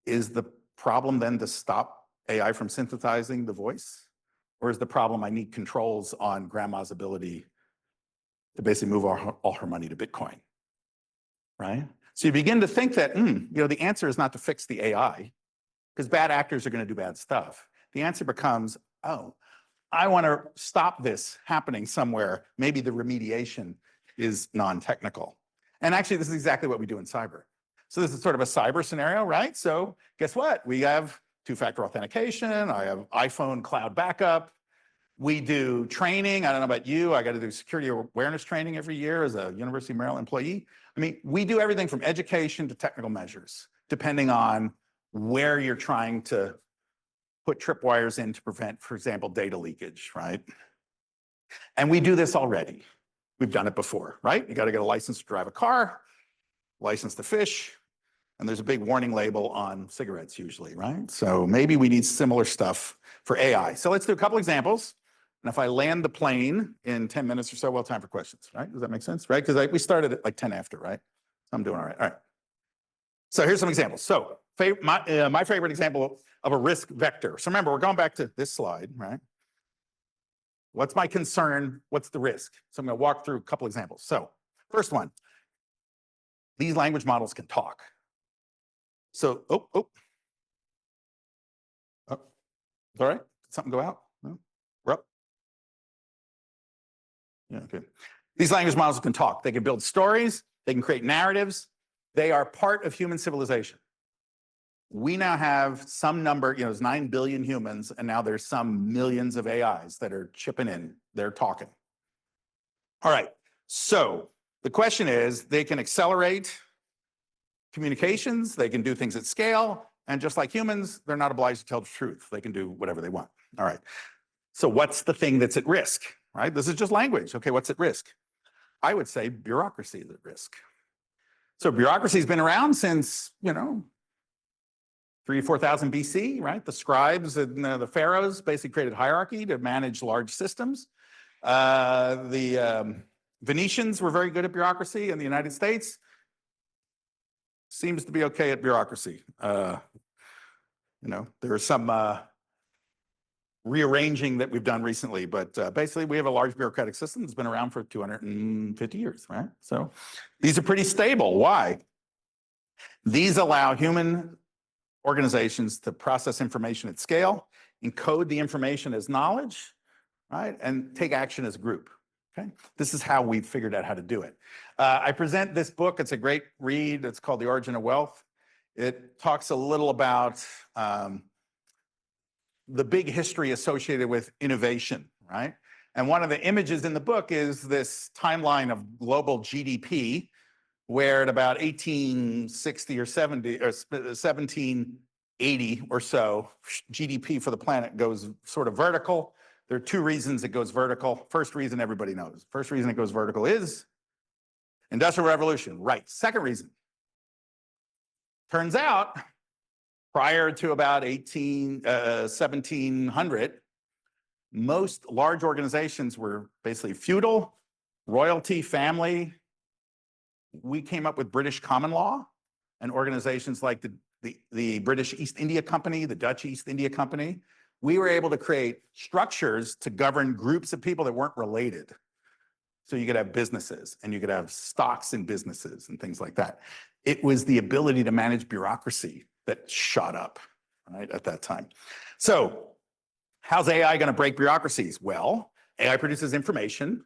Is the problem then to stop AI from synthesizing the voice? Or is the problem I need controls on grandma's ability to basically move all her money to Bitcoin? Right? So you begin to think that, the answer is not to fix the AI, because bad actors are going to do bad stuff. The answer becomes, oh, I want to stop this happening somewhere. Maybe the remediation is non-technical. And actually, this is exactly what we do in cyber. So this is sort of a cyber scenario, right? So guess what? We have two-factor authentication. I have iPhone cloud backup. We do training. I don't know about you. I got to do security awareness training every year as a University of Maryland employee. I mean, we do everything from education to technical measures, depending on where you're trying to put tripwires in to prevent, for example, data leakage, right? And we do this already. We've done it before, right? You got to get a license to drive a car, license to fish, and there's a big warning label on cigarettes usually, right? So maybe we need similar stuff for AI. So let's do a couple examples. And if I land the plane in 10 minutes or so, we'll have time for questions, right? Does that make sense, right? Because we started at like 10 after, right? So I'm doing all right. All right. So here's some examples. So my favorite example of a risk vector. So remember, we're going back to this slide, right? What's my concern? What's the risk? So I'm going to walk through a couple examples. So first one, these language models can talk. So, all right? Did something go out? No? We're up? Yeah, okay. These language models can talk. They can build stories. They can create narratives. They are part of human civilization. We now have some number, there's 9 billion humans, and now there's some millions of AIs that are chipping in. They're talking. All right. So the question is, they can accelerate communications. They can do things at scale. And just like humans, they're not obliged to tell the truth. They can do whatever they want. All right. So what's the thing that's at risk, right? This is just language. Okay, what's at risk? I would say bureaucracy is at risk. So bureaucracy has been around since, 4,000 BC, right? The scribes and the pharaohs basically created hierarchy to manage large systems. The Venetians were very good at bureaucracy in the United States. Seems to be okay at bureaucracy. There are some rearranging that we've done recently, but basically we have a large bureaucratic system that's been around for 250 years, right? So these are pretty stable. Why? These allow human organizations to process information at scale, encode the information as knowledge, right? And take action as a group, okay? This is how we've figured out how to do it. I present this book. It's a great read. It's called The Origin of Wealth. It talks a little about the big history associated with innovation, right? And one of the images in the book is this timeline of global GDP, where at about 1860 or 70 or 1780 or so, GDP for the planet goes sort of vertical. There are two reasons it goes vertical. First reason everybody knows. First reason it goes vertical is Industrial Revolution. Right. Second reason. Turns out, prior to about 1700, most large organizations were basically feudal, royalty, family. We came up with British common law, and organizations like the British East India Company, the Dutch East India Company. We were able to create structures to govern groups of people that weren't related. So you could have businesses, and you could have stocks in businesses and things like that. It was the ability to manage bureaucracy that shot up, right, at that time. So how's AI going to break bureaucracies? Well, AI produces information,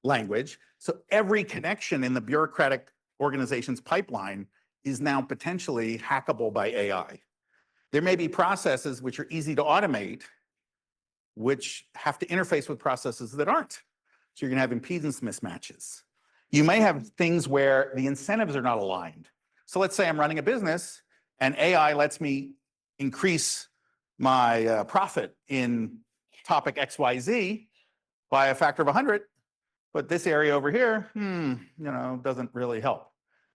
language. So every connection in the bureaucratic organization's pipeline is now potentially hackable by AI. There may be processes which are easy to automate, which have to interface with processes that aren't. So you're going to have impedance mismatches. You may have things where the incentives are not aligned. So let's say I'm running a business and AI lets me increase my profit in topic XYZ by a factor of 100, but this area over here, doesn't really help.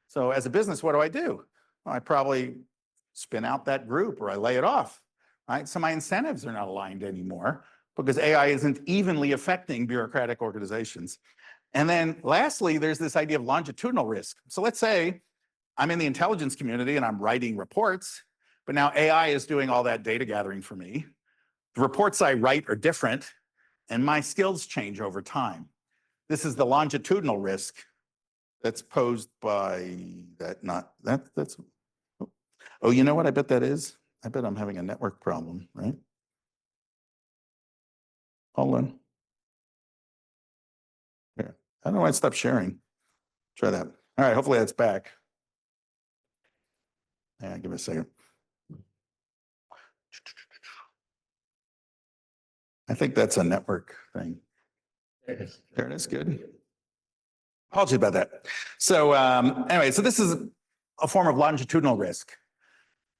So as a business, what do? Well, I probably spin out that group or I lay it off, right? So my incentives are not aligned anymore because AI isn't evenly affecting bureaucratic organizations. And then lastly, there's this idea of longitudinal risk. So let's say I'm in the intelligence community and I'm writing reports, but now AI is doing all that data gathering for me. The reports I write are different and my skills change over time. This is the longitudinal risk that's posed by that's, oh, you know what I bet that is? I bet I'm having a network problem, right? Hold on. Here. I don't know why it stopped sharing. Try that. All right, hopefully that's back. Yeah, give it a second. I think that's a network thing. There it is, good. Apologies about that. So anyway, so this is a form of longitudinal risk.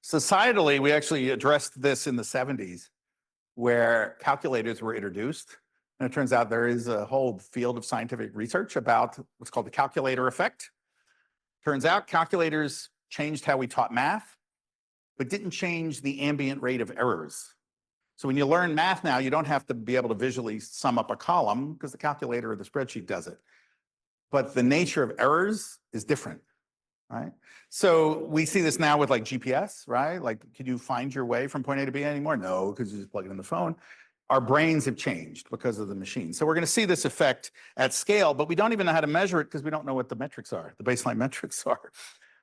Societally, we actually addressed this in the 70s where calculators were introduced. And it turns out there is a whole field of scientific research about what's called the calculator effect. Turns out calculators changed how we taught math, but didn't change the ambient rate of errors. So when you learn math now, you don't have to be able to visually sum up a column because the calculator or the spreadsheet does it. But the nature of errors is different, right? So we see this now with like GPS, right? Like, can you find your way from point A to B anymore? No, because you just plug it in the phone. Our brains have changed because of the machine. So we're going to see this effect at scale, but we don't even know how to measure it because we don't know what the metrics are, the baseline metrics are.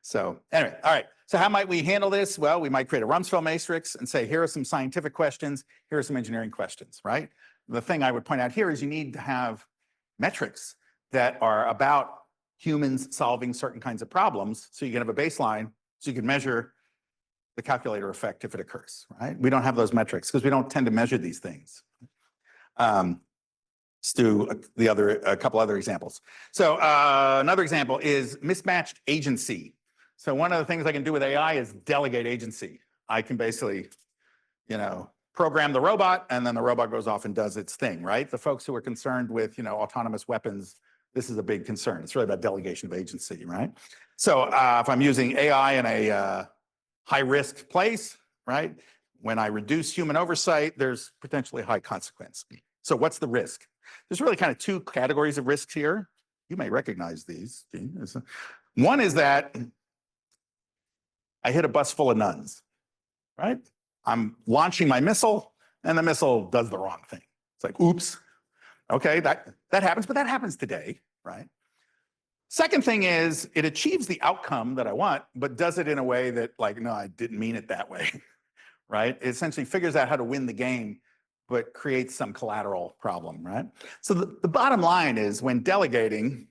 So anyway, all right. So how might we handle this? Well, we might create a Rumsfeld matrix and say, here are some scientific questions, here are some engineering questions, right? The thing I would point out here is you need to have metrics that are about humans solving certain kinds of problems so you can have a baseline so you can measure the calculator effect if it occurs, right? We don't have those metrics because we don't tend to measure these things. Let's do a couple other examples. So another example is mismatched agency. So one of the things I can do with AI is delegate agency. I can basically, program the robot and then the robot goes off and does its thing, right? The folks who are concerned with, autonomous weapons, this is a big concern. It's really about delegation of agency, right? So if I'm using AI in a high-risk place, right? When I reduce human oversight, there's potentially high consequence. So what's the risk? There's really kind of two categories of risks here. You may recognize these. One is that I hit a bus full of nuns, right? I'm launching my missile, and the missile does the wrong thing. It's like, oops. Okay, that happens, but that happens today, right? Second thing is it achieves the outcome that I want, but does it in a way that like, no, I didn't mean it that way, right? It essentially figures out how to win the game, but creates some collateral problem, right? So the bottom line is when delegating,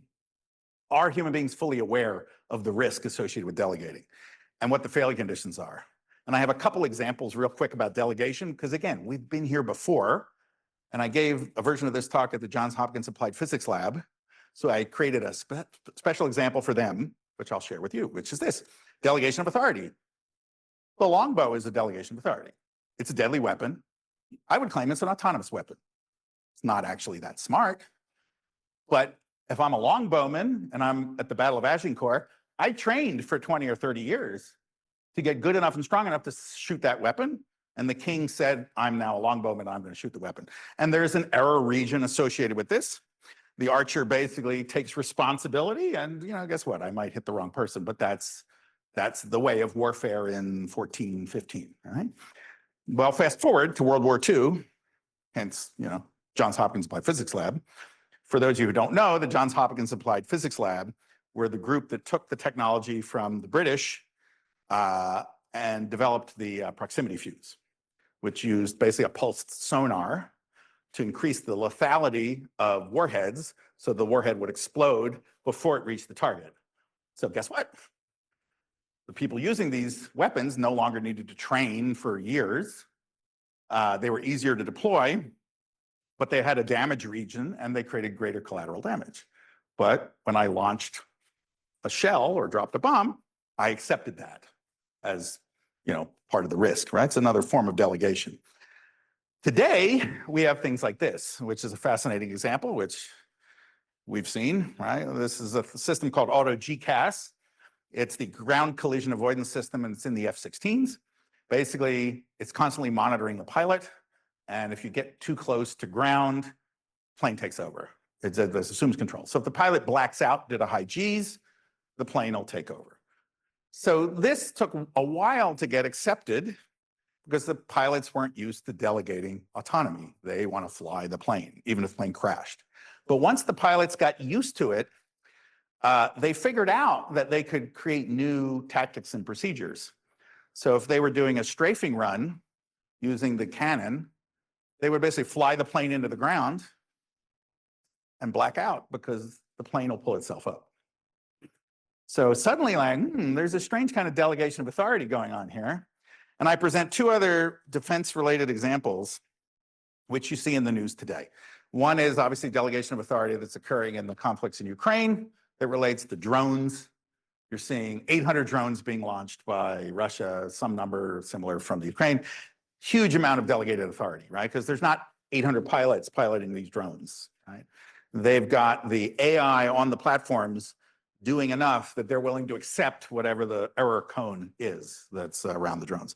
are human beings fully aware of the risk associated with delegating and what the failure conditions are? And I have a couple examples real quick about delegation, because again, we've been here before, and I gave a version of this talk at the Johns Hopkins Applied Physics Lab. So I created a special example for them, which I'll share with you, which is this: delegation of authority. The longbow is a delegation of authority. It's a deadly weapon. I would claim it's an autonomous weapon. It's not actually that smart. But if I'm a longbowman and I'm at the Battle of Agincourt, I trained for 20 or 30 years to get good enough and strong enough to shoot that weapon. And the king said, I'm now a longbowman, I'm going to shoot the weapon. And there's an error region associated with this. The archer basically takes responsibility, and guess what? I might hit the wrong person, but that's the way of warfare in 1415, right? Well, fast forward to World War II, hence, Johns Hopkins Applied Physics Lab. For those of you who don't know, the Johns Hopkins Applied Physics Lab were the group that took the technology from the British and developed the proximity fuse, which used basically a pulsed sonar to increase the lethality of warheads so the warhead would explode before it reached the target. So guess what? The people using these weapons no longer needed to train for years. They were easier to deploy, but they had a damage region and they created greater collateral damage. But when I launched a shell or dropped a bomb, I accepted that as part of the risk, right? It's another form of delegation. Today, we have things like this, which is a fascinating example, which we've seen, right? This is a system called Auto GCAS. It's the ground collision avoidance system, and it's in the F-16s. Basically, it's constantly monitoring the pilot, and if you get too close to ground, plane takes over. It assumes control. So if the pilot blacks out due to high Gs, the plane will take over. So this took a while to get accepted because the pilots weren't used to delegating autonomy. They want to fly the plane, even if the plane crashed. But once the pilots got used to it, they figured out that they could create new tactics and procedures. So if they were doing a strafing run using the cannon, they would basically fly the plane into the ground and black out because the plane will pull itself up. So suddenly, like, there's a strange kind of delegation of authority going on here. And I present two other defense-related examples, which you see in the news today. One is obviously delegation of authority that's occurring in the conflicts in Ukraine that relates to drones. You're seeing 800 drones being launched by Russia, some number similar from the Ukraine. Huge amount of delegated authority, right? Because there's not 800 pilots piloting these drones, right? They've got the AI on the platforms doing enough that they're willing to accept whatever the error cone is that's around the drones.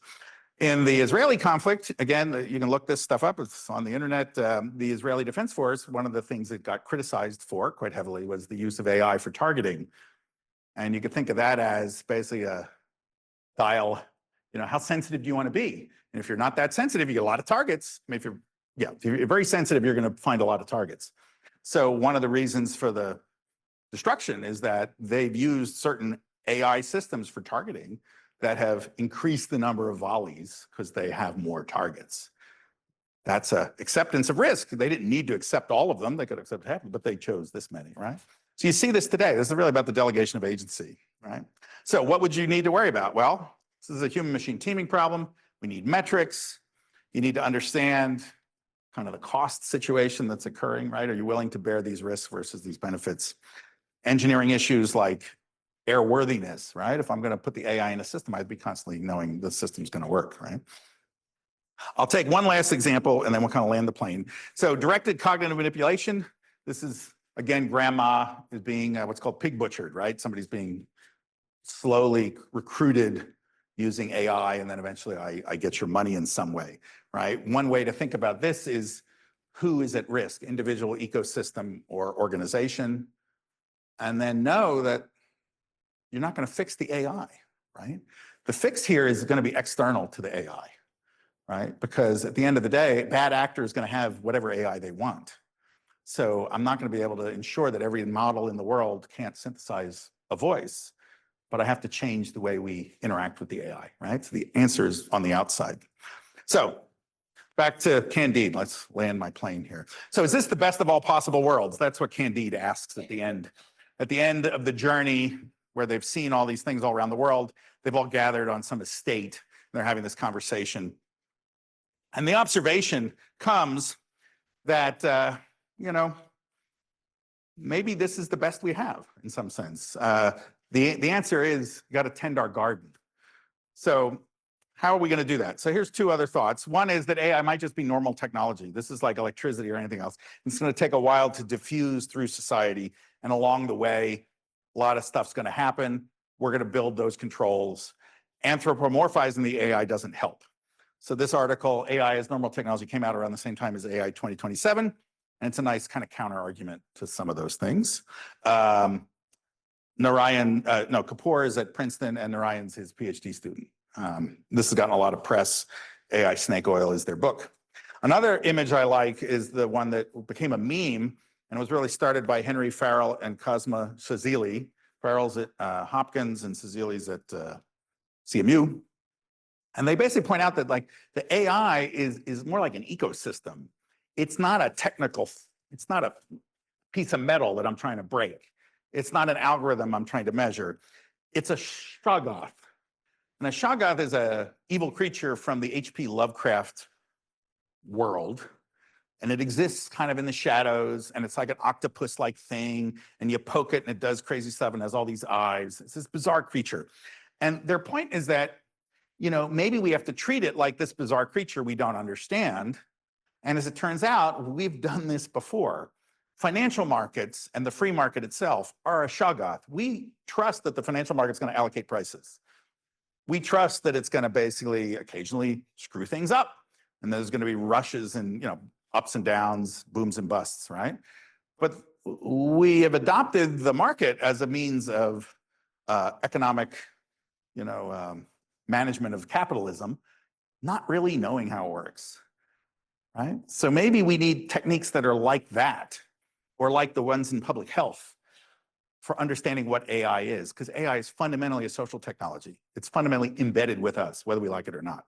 In the Israeli conflict, again, you can look this stuff up, it's on the internet. The Israeli Defense Force, one of the things it got criticized for quite heavily was the use of AI for targeting. And you could think of that as basically a dial, how sensitive do you want to be? And if you're not that sensitive, you get a lot of targets. I mean, if you're very sensitive, you're going to find a lot of targets. So one of the reasons for the destruction is that they've used certain AI systems for targeting that have increased the number of volleys because they have more targets. That's an acceptance of risk. They didn't need to accept all of them. They could accept half, but they chose this many, right? So you see this today. This is really about the delegation of agency, right? So what would you need to worry about? Well, this is a human-machine teaming problem. We need metrics. You need to understand kind of the cost situation that's occurring, right? Are you willing to bear these risks versus these benefits? Engineering issues like airworthiness, right? If I'm going to put the AI in a system, I'd be constantly knowing the system's going to work, right? I'll take one last example and then we'll kind of land the plane. So directed cognitive manipulation. This is, again, grandma is being what's called pig butchered, right? Somebody's being slowly recruited using AI, and then eventually I get your money in some way, right? One way to think about this is who is at risk, individual, ecosystem, or organization, and then know that you're not going to fix the AI, right? The fix here is going to be external to the AI, right? Because at the end of the day, bad actor is going to have whatever AI they want. So I'm not going to be able to ensure that every model in the world can't synthesize a voice, but I have to change the way we interact with the AI, right? So the answer is on the outside. So back to Candide. Let's land my plane here. So is this the best of all possible worlds? That's what Candide asks at the end. At the end of the journey, where they've seen all these things all around the world, they've all gathered on some estate, and they're having this conversation. And the observation comes that, maybe this is the best we have in some sense. The answer is, you got to tend our garden. So how are we going to do that? So here's two other thoughts. One is that AI might just be normal technology. This is like electricity or anything else. It's going to take a while to diffuse through society, and along the way, a lot of stuff's going to happen. We're going to build those controls. Anthropomorphizing the AI doesn't help. So this article, AI as Normal Technology, came out around the same time as AI 2027. And it's a nice kind of counter argument to some of those things. Kapoor is at Princeton, and Narayan's his PhD student. This has gotten a lot of press. AI Snake Oil is their book. Another image I like is the one that became a meme, and it was really started by Henry Farrell and Cosma Shazili. Farrell's at Hopkins and Shazili's at CMU. And they basically point out that the AI is more like an ecosystem. It's not a it's not a piece of metal that I'm trying to break. It's not an algorithm I'm trying to measure. It's a shoggoth. And a shoggoth is an evil creature from the H.P. Lovecraft world. And it exists kind of in the shadows, and it's like an octopus-like thing, and you poke it and it does crazy stuff and has all these eyes. It's this bizarre creature. And their point is that maybe we have to treat it like this bizarre creature we don't understand. And as it turns out, we've done this before. Financial markets and the free market itself are a shoggoth. We trust that the financial market's going to allocate prices. We trust that it's going to basically occasionally screw things up. And there's going to be rushes and, ups and downs, booms and busts, right? But we have adopted the market as a means of economic, management of capitalism, not really knowing how it works, right? So maybe we need techniques that are like that, or like the ones in public health, for understanding what AI is, because AI is fundamentally a social technology. It's fundamentally embedded with us, whether we like it or not.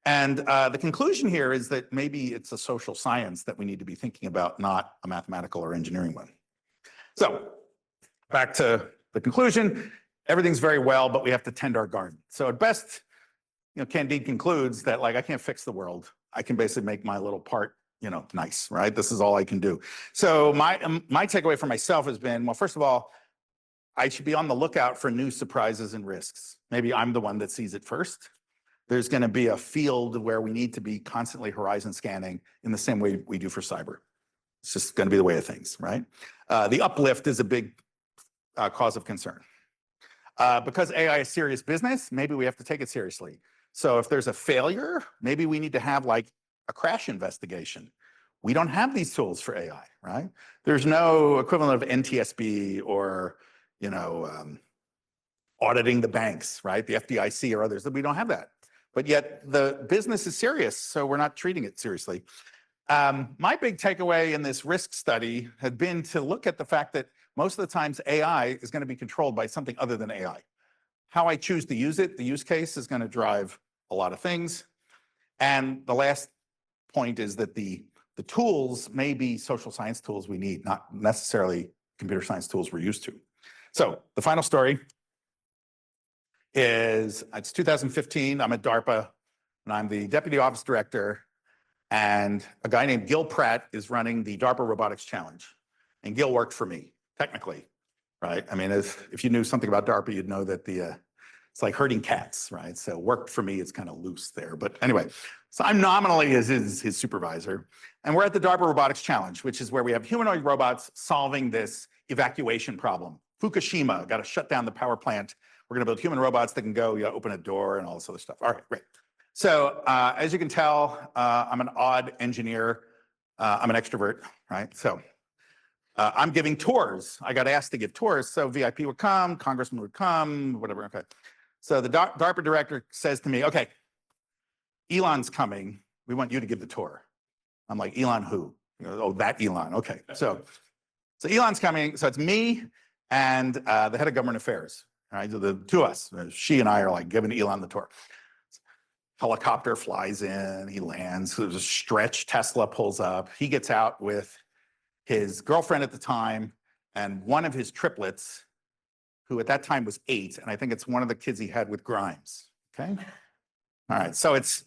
And the conclusion here is that maybe it's a social science that we need to be thinking about, not a mathematical or engineering one. So back to the conclusion, everything's very well, but we have to tend our garden. So at best, Candide concludes that, like, I can't fix the world. I can basically make my little part, nice, right? This is all I can do. So my takeaway for myself has been, well, first of all, I should be on the lookout for new surprises and risks. Maybe I'm the one that sees it first. There's going to be a field where we need to be constantly horizon scanning in the same way we do for cyber. It's just going to be the way of things, right? The uplift is a big cause of concern. Because AI is serious business, maybe we have to take it seriously. So if there's a failure, maybe we need to have like a crash investigation. We don't have these tools for AI, right? There's no equivalent of NTSB or, auditing the banks, right? The FDIC or others, that we don't have that. But yet the business is serious, so we're not treating it seriously. My big takeaway in this risk study had been to look at the fact that most of the times AI is going to be controlled by something other than AI. How I choose to use it, the use case, is going to drive a lot of things. And the last point is that the tools may be social science tools we need, not necessarily computer science tools we're used to. So the final story is, it's 2015, I'm at DARPA, and I'm the deputy office director, and a guy named Gil Pratt is running the DARPA Robotics Challenge. And Gil worked for me, technically, right? I mean, if you knew something about DARPA, you'd know that it's like herding cats, right? So worked for me, it's kind of loose there. But anyway, so I'm nominally his supervisor. And we're at the DARPA Robotics Challenge, which is where we have humanoid robots solving this evacuation problem. Fukushima, got to shut down the power plant. We're going to build human robots that can go, open a door and all this other stuff. All right, great. So as you can tell, I'm an odd engineer. I'm an extrovert, right? So I'm giving tours. I got asked to give tours. So VIP would come, congressman would come, whatever. Okay. So the DARPA director says to me, okay, Elon's coming. We want you to give the tour. I'm like, Elon who? Oh, that Elon. Okay. So Elon's coming. So it's me and the head of government affairs. Right, the two of us, she and I, are like giving Elon the tour. Helicopter flies in, he lands, there's a stretch, Tesla pulls up, he gets out with his girlfriend at the time and one of his triplets, who at that time was 8, and I think it's one of the kids he had with Grimes, okay? All right, so it's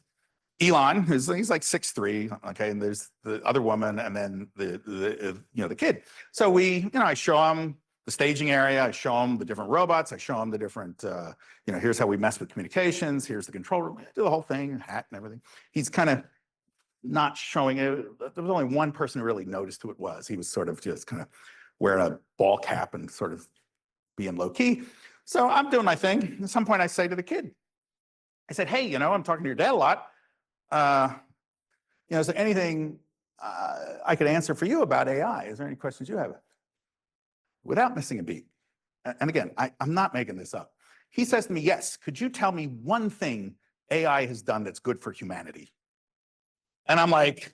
Elon, he's like 6'3", okay, and there's the other woman, and then the kid. So I show him the staging area, I show them the different robots, I show them the different, here's how we mess with communications, here's the control room, do the whole thing, hat and everything. He's kind of not showing it. There was only one person who really noticed who it was. He was sort of just kind of wearing a ball cap and sort of being low key. So I'm doing my thing. At some point I say to the kid, I said, hey, I'm talking to your dad a lot. Is there anything I could answer for you about AI? Is there any questions you have? Without missing a beat. And again, I'm not making this up. He says to me, yes, could you tell me one thing AI has done that's good for humanity? And I'm like,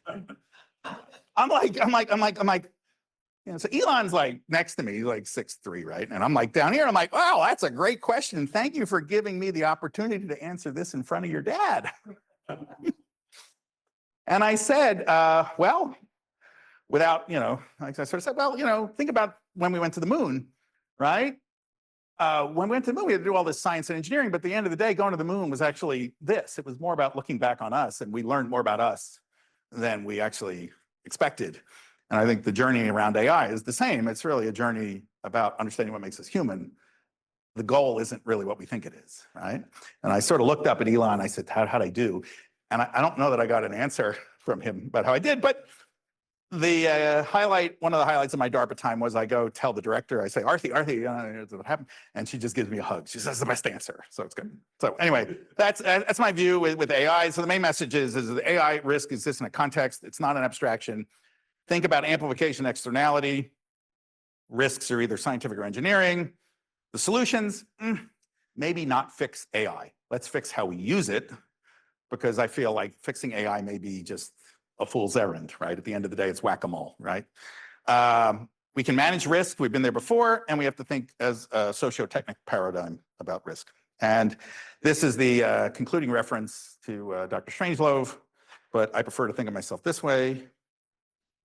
so Elon's like next to me, he's like 6'3", right? And I'm like down here, I'm like, wow, that's a great question. Thank you for giving me the opportunity to answer this in front of your dad. And I said, well, without, like I sort of said, well, think about when we went to the moon, right? When we went to the moon, we had to do all this science and engineering, but at the end of the day, going to the moon was actually this. It was more about looking back on us, and we learned more about us than we actually expected. And I think the journey around AI is the same. It's really a journey about understanding what makes us human, the goal isn't really what we think it is, right? And I sort of looked up at Elon. I said, how'd I do? And I don't know that I got an answer from him about how I did, but the one of the highlights of my DARPA time was I go tell the director, I say, Arthi, here's what happened. And she just gives me a hug. She says, that's the best answer. So it's good. So anyway, that's my view with AI. So the main message is the AI risk exists in a context. It's not an abstraction. Think about amplification externality. Risks are either scientific or engineering. The solutions, maybe not fix AI. Let's fix how we use it, because I feel like fixing AI may be just a fool's errand, right? At the end of the day, it's whack-a-mole, right? We can manage risk. We've been there before, and we have to think as a socio-technical paradigm about risk. And this is the concluding reference to Dr. Strangelove, but I prefer to think of myself this way,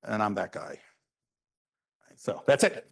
and I'm that guy. So that's it.